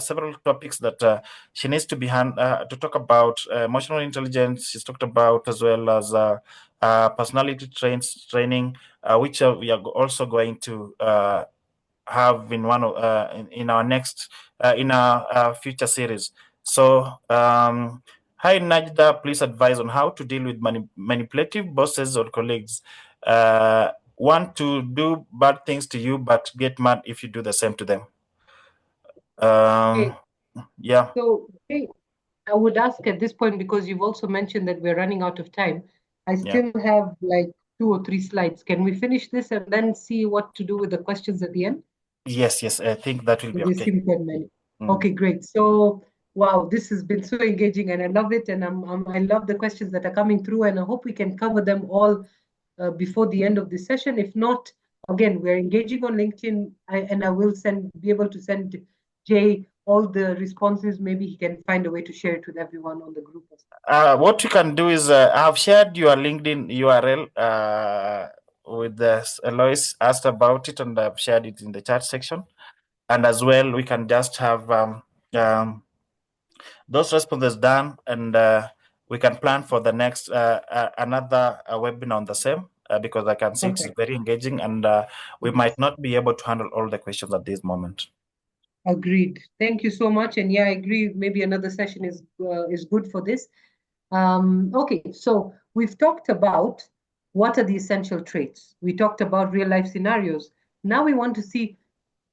several topics that she needs to be to talk about. Emotional intelligence, she's talked about, as well as personality training, which we are also going to have in one of in our next in our future series. So hi Najda, please advise on how to deal with manipulative bosses or colleagues want to do bad things to you but get mad if you do the same to them. Okay. Yeah. So I would ask at this point, because you've also mentioned that we're running out of time, I still have like 2 or 3 slides. Can we finish this and then see what to do with the questions at the end? Yes, I think that will be okay. Okay, great. So wow, this has been so engaging and I love it, and I love the questions that are coming through, and I hope we can cover them all before the end of this session. If not, again, we're engaging on LinkedIn, and I will be able to send Jay all the responses. Maybe he can find a way to share it with everyone on the group. What you can do is I've shared your LinkedIn URL with Eloise asked about it, and I've shared it in the chat section. And as well, we can just have those responses done, and we can plan for the next another webinar on the same because I can see it's very engaging, and we might not be able to handle all the questions at this moment. Agreed. Thank you so much. And yeah, I agree. Maybe another session is good for this. Okay, so we've talked about what are the essential traits. We talked about real life scenarios. Now we want to see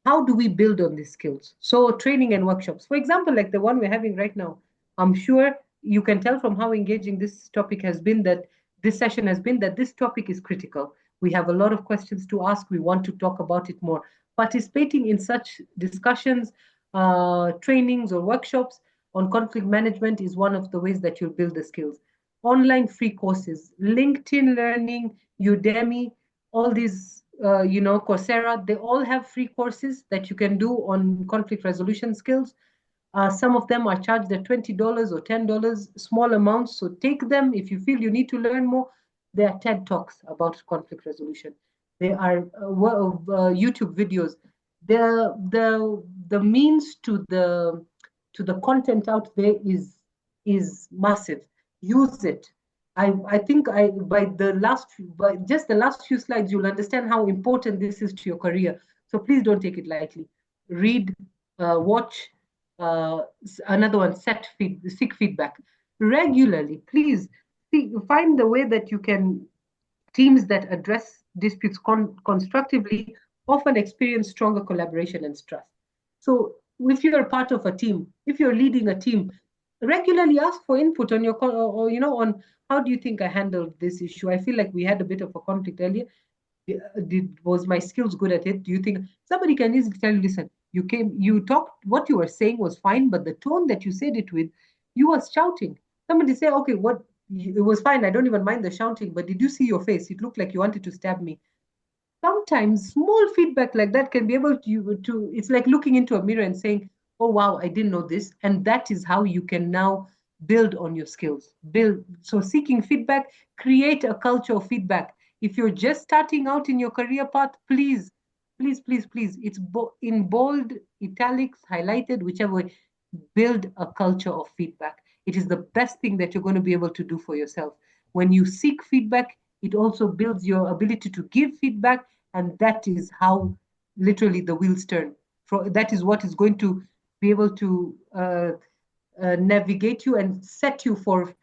how do we build on these skills. So training and workshops, for example, like the one we're having right now, I'm sure you can tell from how engaging this topic has been that this session has been, that this topic is critical. We have a lot of questions to ask. We want to talk about it more. Participating in such discussions, trainings or workshops on conflict management is one of the ways that you'll build the skills. Online free courses, LinkedIn Learning, Udemy, all these, Coursera, they all have free courses that you can do on conflict resolution skills. Some of them are charged at $20 or $10, small amounts. So take them if you feel you need to learn more. There are TED Talks about conflict resolution. There are YouTube videos. the means to the content out there is massive. Use it. I think by just the last few slides, you'll understand how important this is to your career. So please don't take it lightly. Read, watch, another one, seek feedback regularly. Please find the way that you can. Teams that address disputes constructively often experience stronger collaboration and trust. So if you're a part of a team, if you're leading a team, regularly ask for input on your, or on how do you think I handled this issue? I feel like we had a bit of a conflict earlier. Was my skills good at it? Do you think somebody can easily tell you, listen, you talked, what you were saying was fine, but the tone that you said it with, you were shouting. Somebody say, okay, what, it was fine, I don't even mind the shouting, but did you see your face? It looked like you wanted to stab me. Sometimes small feedback like that can be able to it's like looking into a mirror and saying, oh wow, I didn't know this. And that is how you can now build on your skills. So seeking feedback, create a culture of feedback. If you're just starting out in your career path, please, it's in bold, italics, highlighted, whichever way, build a culture of feedback. It is the best thing that you're going to be able to do for yourself. When you seek feedback, it also builds your ability to give feedback, and that is how literally the wheels turn. That is what is going to be able to navigate you and set you for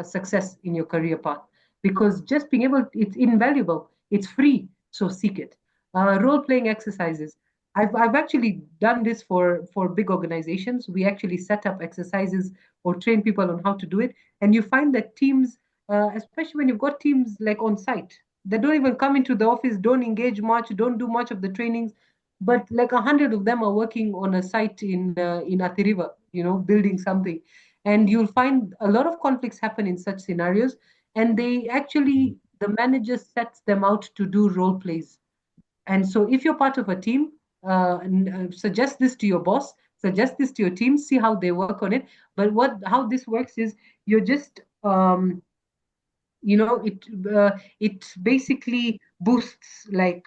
success in your career path. Because just being able, it's invaluable, it's free, so seek it. Role-playing exercises. I've actually done this for big organizations. We actually set up exercises or train people on how to do it. And you find that teams, especially when you've got teams like on site, that don't even come into the office, don't engage much, don't do much of the trainings, but like 100 of them are working on a site in Athi River, building something. And you'll find a lot of conflicts happen in such scenarios. And the manager sets them out to do role plays. And so if you're part of a team, suggest this to your boss, suggest this to your team, see how they work on it. But how this works is you're just, it basically boosts like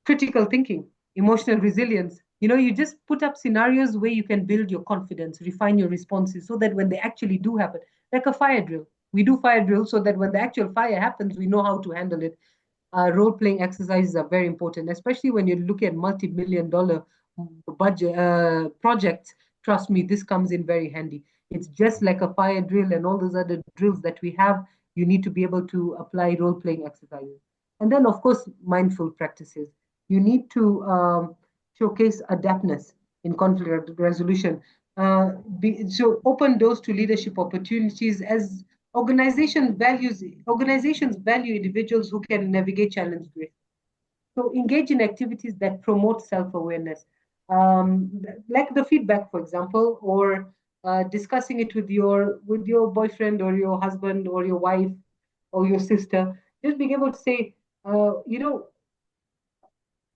critical thinking, emotional resilience. You just put up scenarios where you can build your confidence, refine your responses so that when they actually do happen, like a fire drill, we do fire drills so that when the actual fire happens, we know how to handle it. Role-playing exercises are very important, especially when you look at multi-million-dollar budget projects. Trust me, this comes in very handy. It's just like a fire drill and all those other drills that we have. You need to be able to apply role-playing exercises. And then, of course, mindful practices. You need to showcase adaptness in conflict resolution. So open doors to leadership opportunities as organizations value individuals who can navigate challenges. So engage in activities that promote self-awareness, like the feedback, for example, or discussing it with your boyfriend or your husband or your wife or your sister. Just being able to say,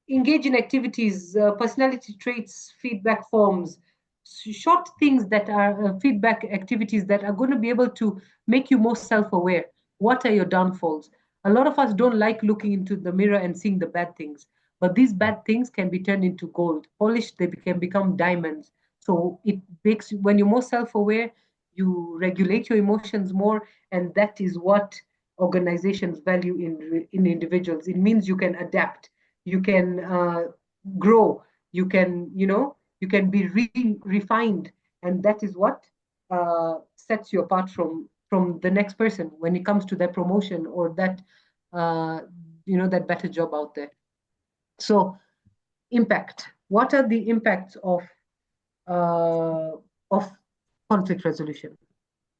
engage in activities, personality traits, feedback forms, short things that are feedback activities that are going to be able to make you more self-aware. What are your downfalls? A lot of us don't like looking into the mirror and seeing the bad things, but these bad things can be turned into gold. Polished, they can become diamonds. So it makes, when you're more self-aware, you regulate your emotions more, and that is what organizations value in individuals. It means you can adapt, you can grow, you can be refined, and that is what sets you apart from the next person when it comes to that promotion or that that better job out there. So impact. What are the impacts of conflict resolution?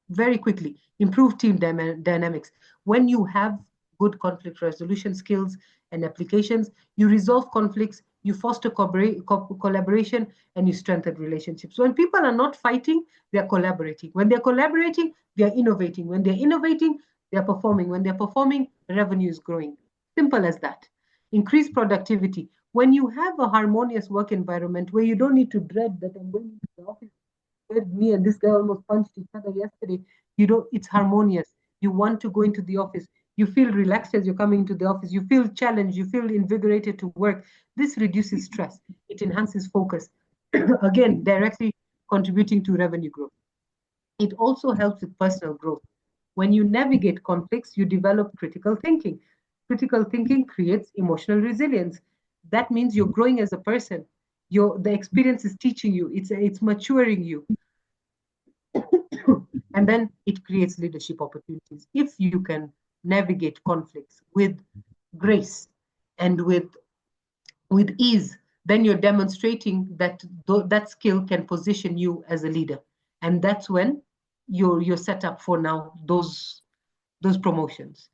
Very quickly, improve team dynamics. When you have good conflict resolution skills and applications, you resolve conflicts, you foster collaboration, and you strengthen relationships. So when people are not fighting, they're collaborating. When they're collaborating, they're innovating. When they're innovating, they're performing. When they're performing, revenue is growing. Simple as that. Increase productivity. When you have a harmonious work environment where you don't need to dread that I'm going to the office, me and this guy almost punched each other yesterday. It's harmonious. You want to go into the office. You feel relaxed as you're coming to the office. You feel challenged. You feel invigorated to work. This reduces stress. It enhances focus. Again, directly contributing to revenue growth. It also helps with personal growth. When you navigate conflicts, you develop critical thinking. Critical thinking creates emotional resilience. That means you're growing as a person. The experience is teaching you, it's maturing you. And then it creates leadership opportunities. If you can navigate conflicts with grace and with ease, then you're demonstrating that that skill can position you as a leader. And that's when you're set up for now those promotions.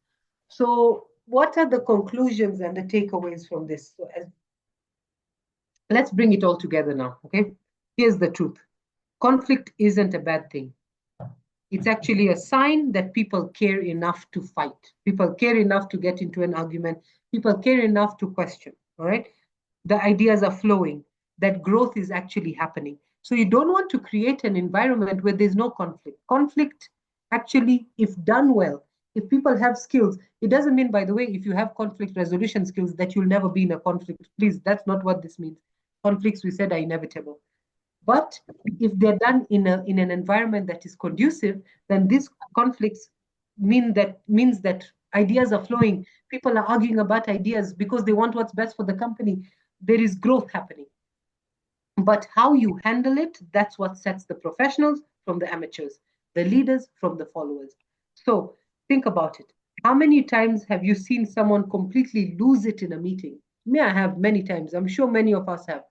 So what are the conclusions and the takeaways from this? So let's bring it all together now, okay? Here's the truth. Conflict isn't a bad thing. It's actually a sign that people care enough to fight. People care enough to get into an argument. People care enough to question, all right? The ideas are flowing, that growth is actually happening. So you don't want to create an environment where there's no conflict. Conflict, actually, if done well, if people have skills, it doesn't mean, by the way, if you have conflict resolution skills, that you'll never be in a conflict. Please, that's not what this means. Conflicts, we said, are inevitable. But if they're done in an environment that is conducive, then these conflicts means that ideas are flowing. People are arguing about ideas because they want what's best for the company. There is growth happening. But how you handle it, that's what sets the professionals from the amateurs, the leaders from the followers. So think about it. How many times have you seen someone completely lose it in a meeting? Me, I have many times. I'm sure many of us have.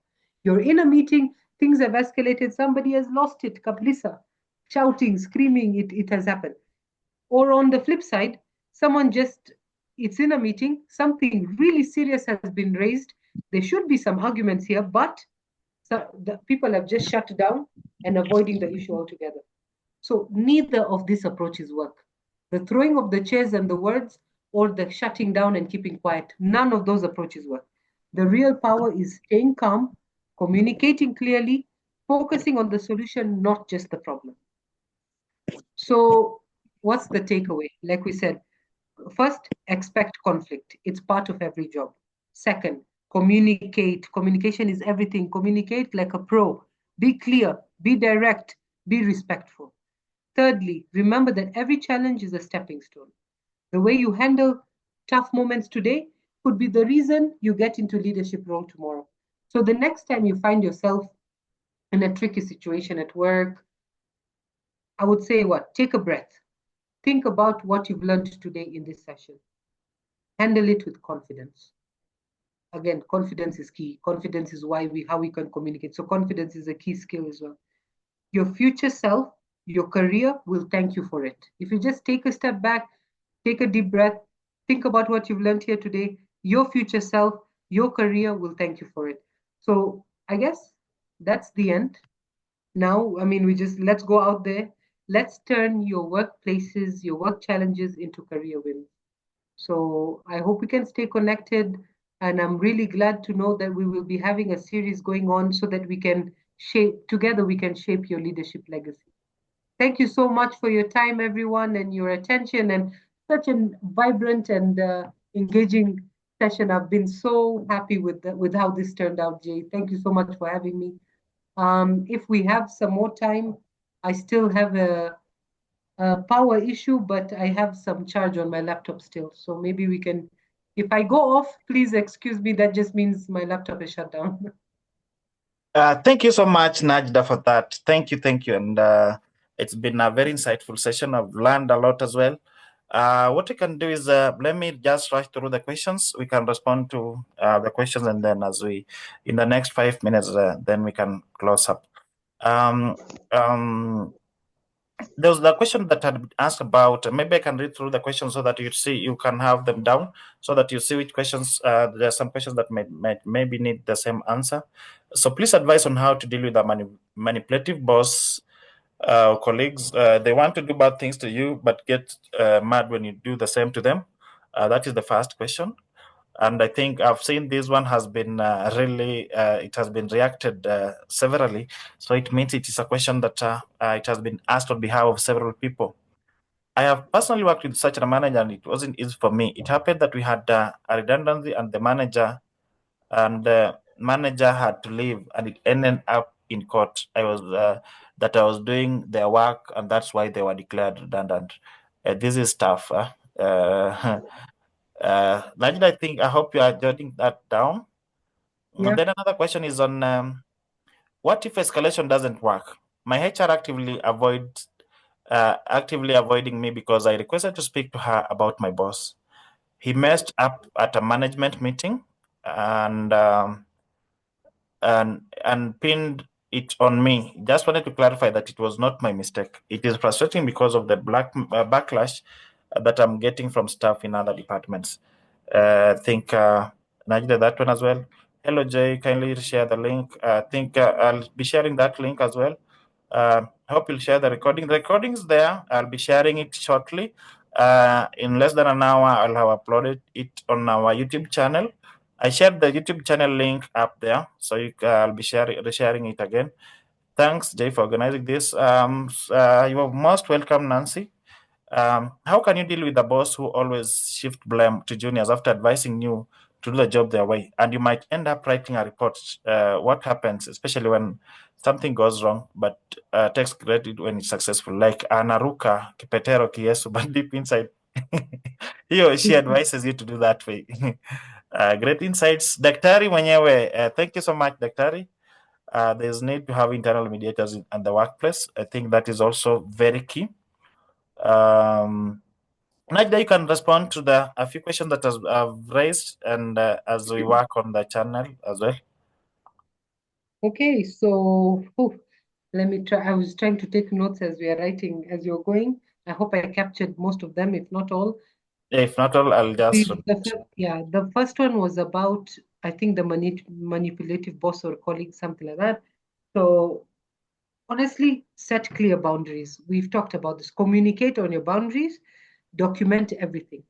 You're in a meeting, things have escalated, somebody has lost it, kaplisa, shouting, screaming, it has happened. Or on the flip side, someone it's in a meeting, something really serious has been raised. There should be some arguments here, but the people have just shut down and avoiding the issue altogether. So neither of these approaches work. The throwing of the chairs and the words, or the shutting down and keeping quiet, none of those approaches work. The real power is staying calm, communicating clearly, focusing on the solution, not just the problem. So what's the takeaway? Like we said, first, expect conflict. It's part of every job. Second, communicate. Communication is everything. Communicate like a pro. Be clear, be direct, be respectful. Thirdly, remember that every challenge is a stepping stone. The way you handle tough moments today could be the reason you get into leadership role tomorrow. So the next time you find yourself in a tricky situation at work, I would say what? Take a breath. Think about what you've learned today in this session. Handle it with confidence. Again, confidence is key. Confidence is how we can communicate. So confidence is a key skill as well. Your future self, your career will thank you for it. If you just take a step back, take a deep breath, think about what you've learned here today, your future self, your career will thank you for it. So I guess that's the end. Now, I mean, let's go out there. Let's turn your workplaces, your work challenges into career wins. So I hope we can stay connected. And I'm really glad to know that we will be having a series going on so that we can shape your leadership legacy. Thank you so much for your time, everyone, and your attention, and such a vibrant and engaging session. I've been so happy with how this turned out, Jay. Thank you so much for having me. If we have some more time, I still have a power issue, but I have some charge on my laptop still. So maybe we can, if I go off, please excuse me. That just means my laptop is shut down. Thank you so much, Najda, for that. Thank you. And it's been a very insightful session. I've learned a lot as well. What we can do is let me just rush through the questions. We can respond to the questions, and then in the next 5 minutes, then we can close up. There was the question that had been asked about. Maybe I can read through the questions so that you can have them down, so that you see which questions. There are some questions that maybe need the same answer. So please advise on how to deal with a manipulative boss, colleagues. They want to do bad things to you, but get mad when you do the same to them. That is the first question. And I think I've seen this one has been it has been reacted severally. So it means it is a question that it has been asked on behalf of several people. I have personally worked with such a manager, and it wasn't easy for me. It happened that we had a redundancy, and the manager had to leave, and it ended up in court. I was doing their work, and that's why they were declared redundant. This is tough. Najda, I hope you are jotting that down. Yeah. And then another question is on what if escalation doesn't work? My HR actively avoiding me because I requested to speak to her about my boss. He messed up at a management meeting and pinned it on me. Just wanted to clarify that it was not my mistake. It is frustrating because of the backlash that I'm getting from staff in other departments. I think Najda, that one as well. Hello, Jay. Kindly share the link. I think I'll be sharing that link as well. Hope you'll share the recording. The recording's there. I'll be sharing it shortly. In less than an hour, I'll have uploaded it on our YouTube channel. I shared the YouTube channel link up there, so I'll be resharing it again. Thanks, Jay, for organizing this. You are most welcome, Nancy. How can you deal with a boss who always shift blame to juniors after advising you to do the job their way? And you might end up writing a report. What happens, especially when something goes wrong, but takes credit when it's successful, like Anaruka, Kipetero, Kiesu, but deep inside, he or she advises you to do that way. Great insights. Daktari mwenyewe, thank you so much, Daktari. There's need to have internal mediators in the workplace. I think that is also very key. Najda, you can respond to a few questions that I've raised, and as we work on the channel as well. Okay, so let me try. I was trying to take notes as we are writing, as you're going. I hope I captured most of them, if not all. If not all, I'll just the first one was about, I think, the manipulative boss or colleague, something like that. So honestly, set clear boundaries. We've talked about this. Communicate on your boundaries, document everything.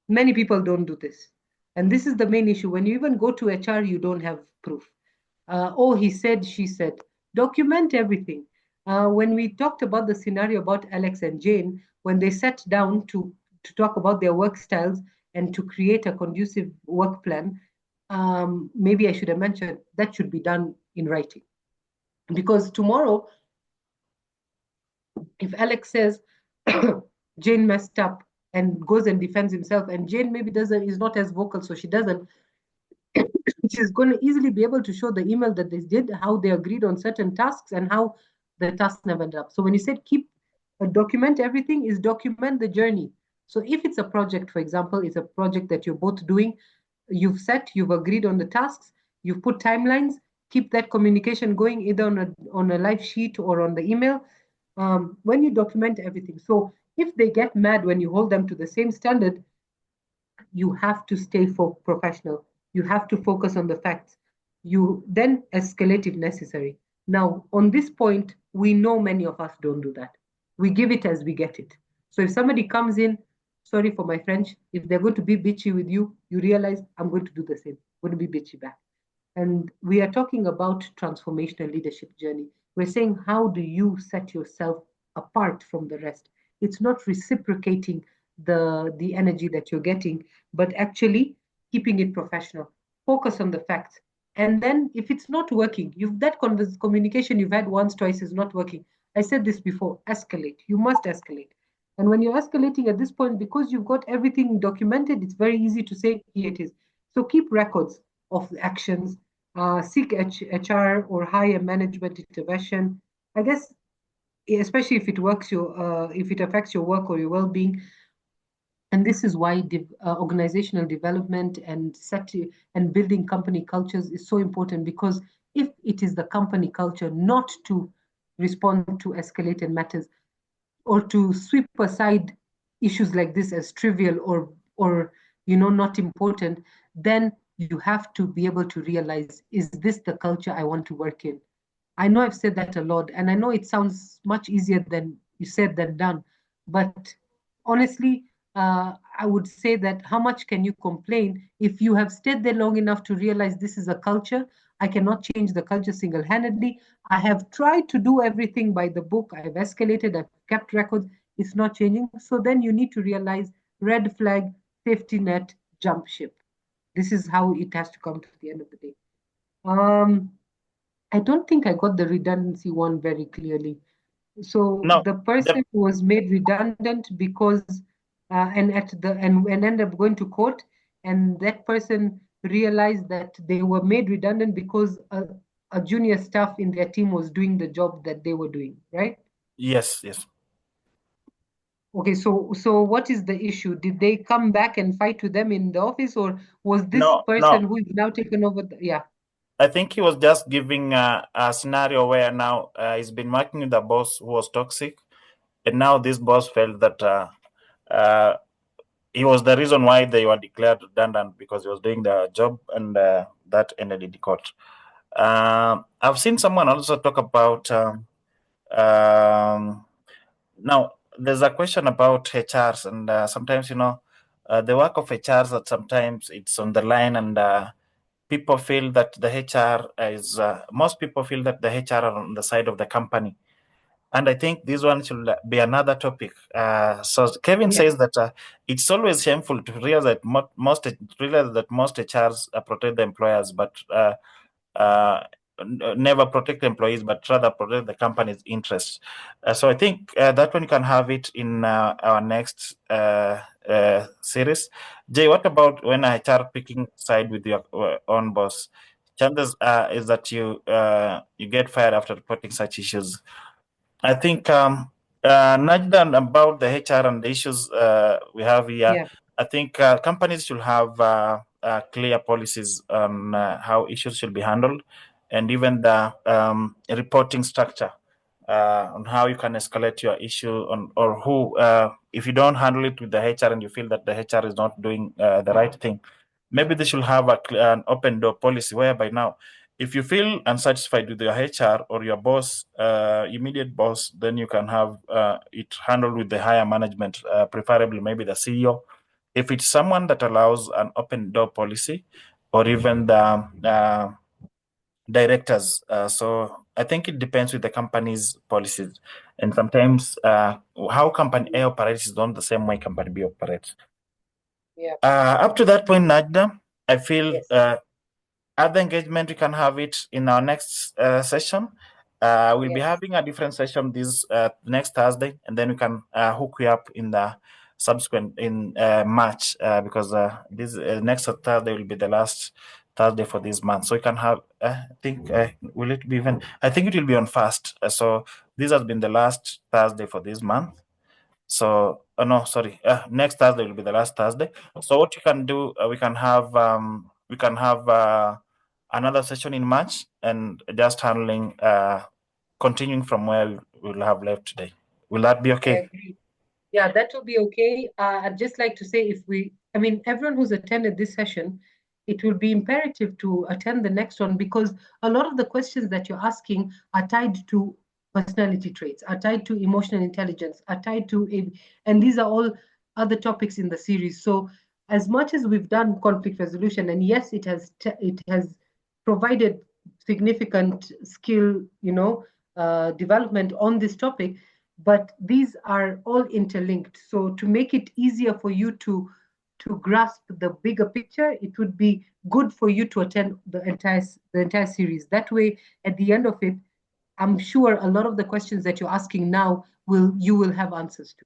Many people don't do this. And this is the main issue. When you even go to HR, you don't have proof. Oh, he said, she said. Document everything. When we talked about the scenario about Alex and Jane, when they sat down to talk about their work styles and to create a conducive work plan, maybe I should have mentioned that should be done in writing. Because tomorrow, if Alex says Jane messed up and goes and defends himself, and Jane maybe is not as vocal, so she doesn't, she's going to easily be able to show the email that they did, how they agreed on certain tasks, and how the tasks never ended up. So when you said document everything, is document the journey. So if it's a project, for example, it's a project that you're both doing, you've agreed on the tasks, you've put timelines, keep that communication going either on a live sheet or on the email. When you document everything. So if they get mad when you hold them to the same standard, you have to stay professional. You have to focus on the facts. You then escalate if necessary. Now, on this point, we know many of us don't do that. We give it as we get it. So if somebody comes in, sorry for my French, if they're going to be bitchy with you, you realize I'm going to do the same. I'm going to be bitchy back. And we are talking about transformational leadership journey. We're saying, how do you set yourself apart from the rest? It's not reciprocating the energy that you're getting, but actually keeping it professional. Focus on the facts. And then if it's not working, that communication you've had once, twice is not working. I said this before, escalate. You must escalate. And when you're escalating at this point, because you've got everything documented, it's very easy to say, here it is. So keep records of actions, seek HR or hire management intervention. I guess, especially if it affects your work or your well-being. And this is why organizational development and building company cultures is so important, because if it is the company culture not to respond to escalated matters or to sweep aside issues like this as trivial or not important, then you have to be able to realize, is this the culture I want to work in? I know I've said that a lot, and I know it sounds much easier than you said than done, but honestly, I would say that how much can you complain if you have stayed there long enough to realize this is a culture? I cannot change the culture single-handedly. I have tried to do everything by the book. I've escalated, I've kept records. it's not changing. So then you need to realize red flag, safety net, jump ship. This is how it has to come to the end of the day. I don't think I got the redundancy one very clearly. So No, the person who was made redundant because and ended up going to court, and that person realized that they were made redundant because a junior staff in their team was doing the job that they were doing, right? yes. Okay, so what is the issue? Did they come back and fight with them in the office, or was this No. person who is now taken over? Yeah. I think he was just giving a scenario where now he's been working with a boss who was toxic, and now this boss felt that he was the reason why they were declared redundant because he was doing the job, and that ended in the court. I've seen someone also talk about now there's a question about HRs, and sometimes the work of HRs that sometimes it's on the line, and people feel that the HR is most people feel that the HR are on the side of the company. And I think this one should be another topic. So Kevin says that it's always shameful to realize that most HRs protect the employers, but never protect the employees, but rather protect the company's interests. So I think that one you can have it in our next series. Jay, what about when HR picking side with your own boss? Chances is that you get fired after reporting such issues. I think Najdan, about the HR and the issues we have here, I think companies should have clear policies on how issues should be handled, and even the reporting structure on how you can escalate your issue or who, if you don't handle it with the HR and you feel that the HR is not doing the right thing, maybe they should have an open door policy whereby now, if you feel unsatisfied with your HR or your boss, immediate boss, then you can have it handled with the higher management, preferably maybe the CEO. If it's someone that allows an open door policy, or even the directors. So I think it depends with the company's policies, and sometimes how company A operates is not the same way company B operates. Up to that point, Najda, I feel other engagement, we can have it in our next session. We'll be having a different session this next Thursday, and then we can hook you up in the subsequent in March because this next Thursday will be the last Thursday for this month. So we can have, I think, will it be even? I think it will be on fast. So this has been the last Thursday for this month. So, no, sorry, next Thursday will be the last Thursday. So what you can do, we can have another session in March and just handling, continuing from where we'll have left today. Will that be okay? I agree. Yeah, that will be okay. I'd just like to say everyone who's attended this session, it will be imperative to attend the next one because a lot of the questions that you're asking are tied to personality traits, are tied to emotional intelligence, are tied to, and these are all other topics in the series. So as much as we've done conflict resolution, and yes, it has provided significant skill, development on this topic, but these are all interlinked. So to make it easier for you to grasp the bigger picture, it would be good for you to attend the entire series. That way, at the end of it, I'm sure a lot of the questions that you're asking now you will have answers to.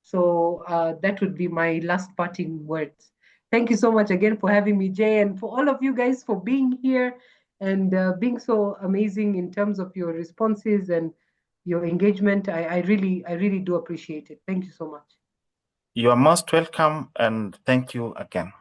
So that would be my last parting words. Thank you so much again for having me, Jay, and for all of you guys for being here and being so amazing in terms of your responses and your engagement. I really do appreciate it. Thank you so much. You are most welcome, and thank you again.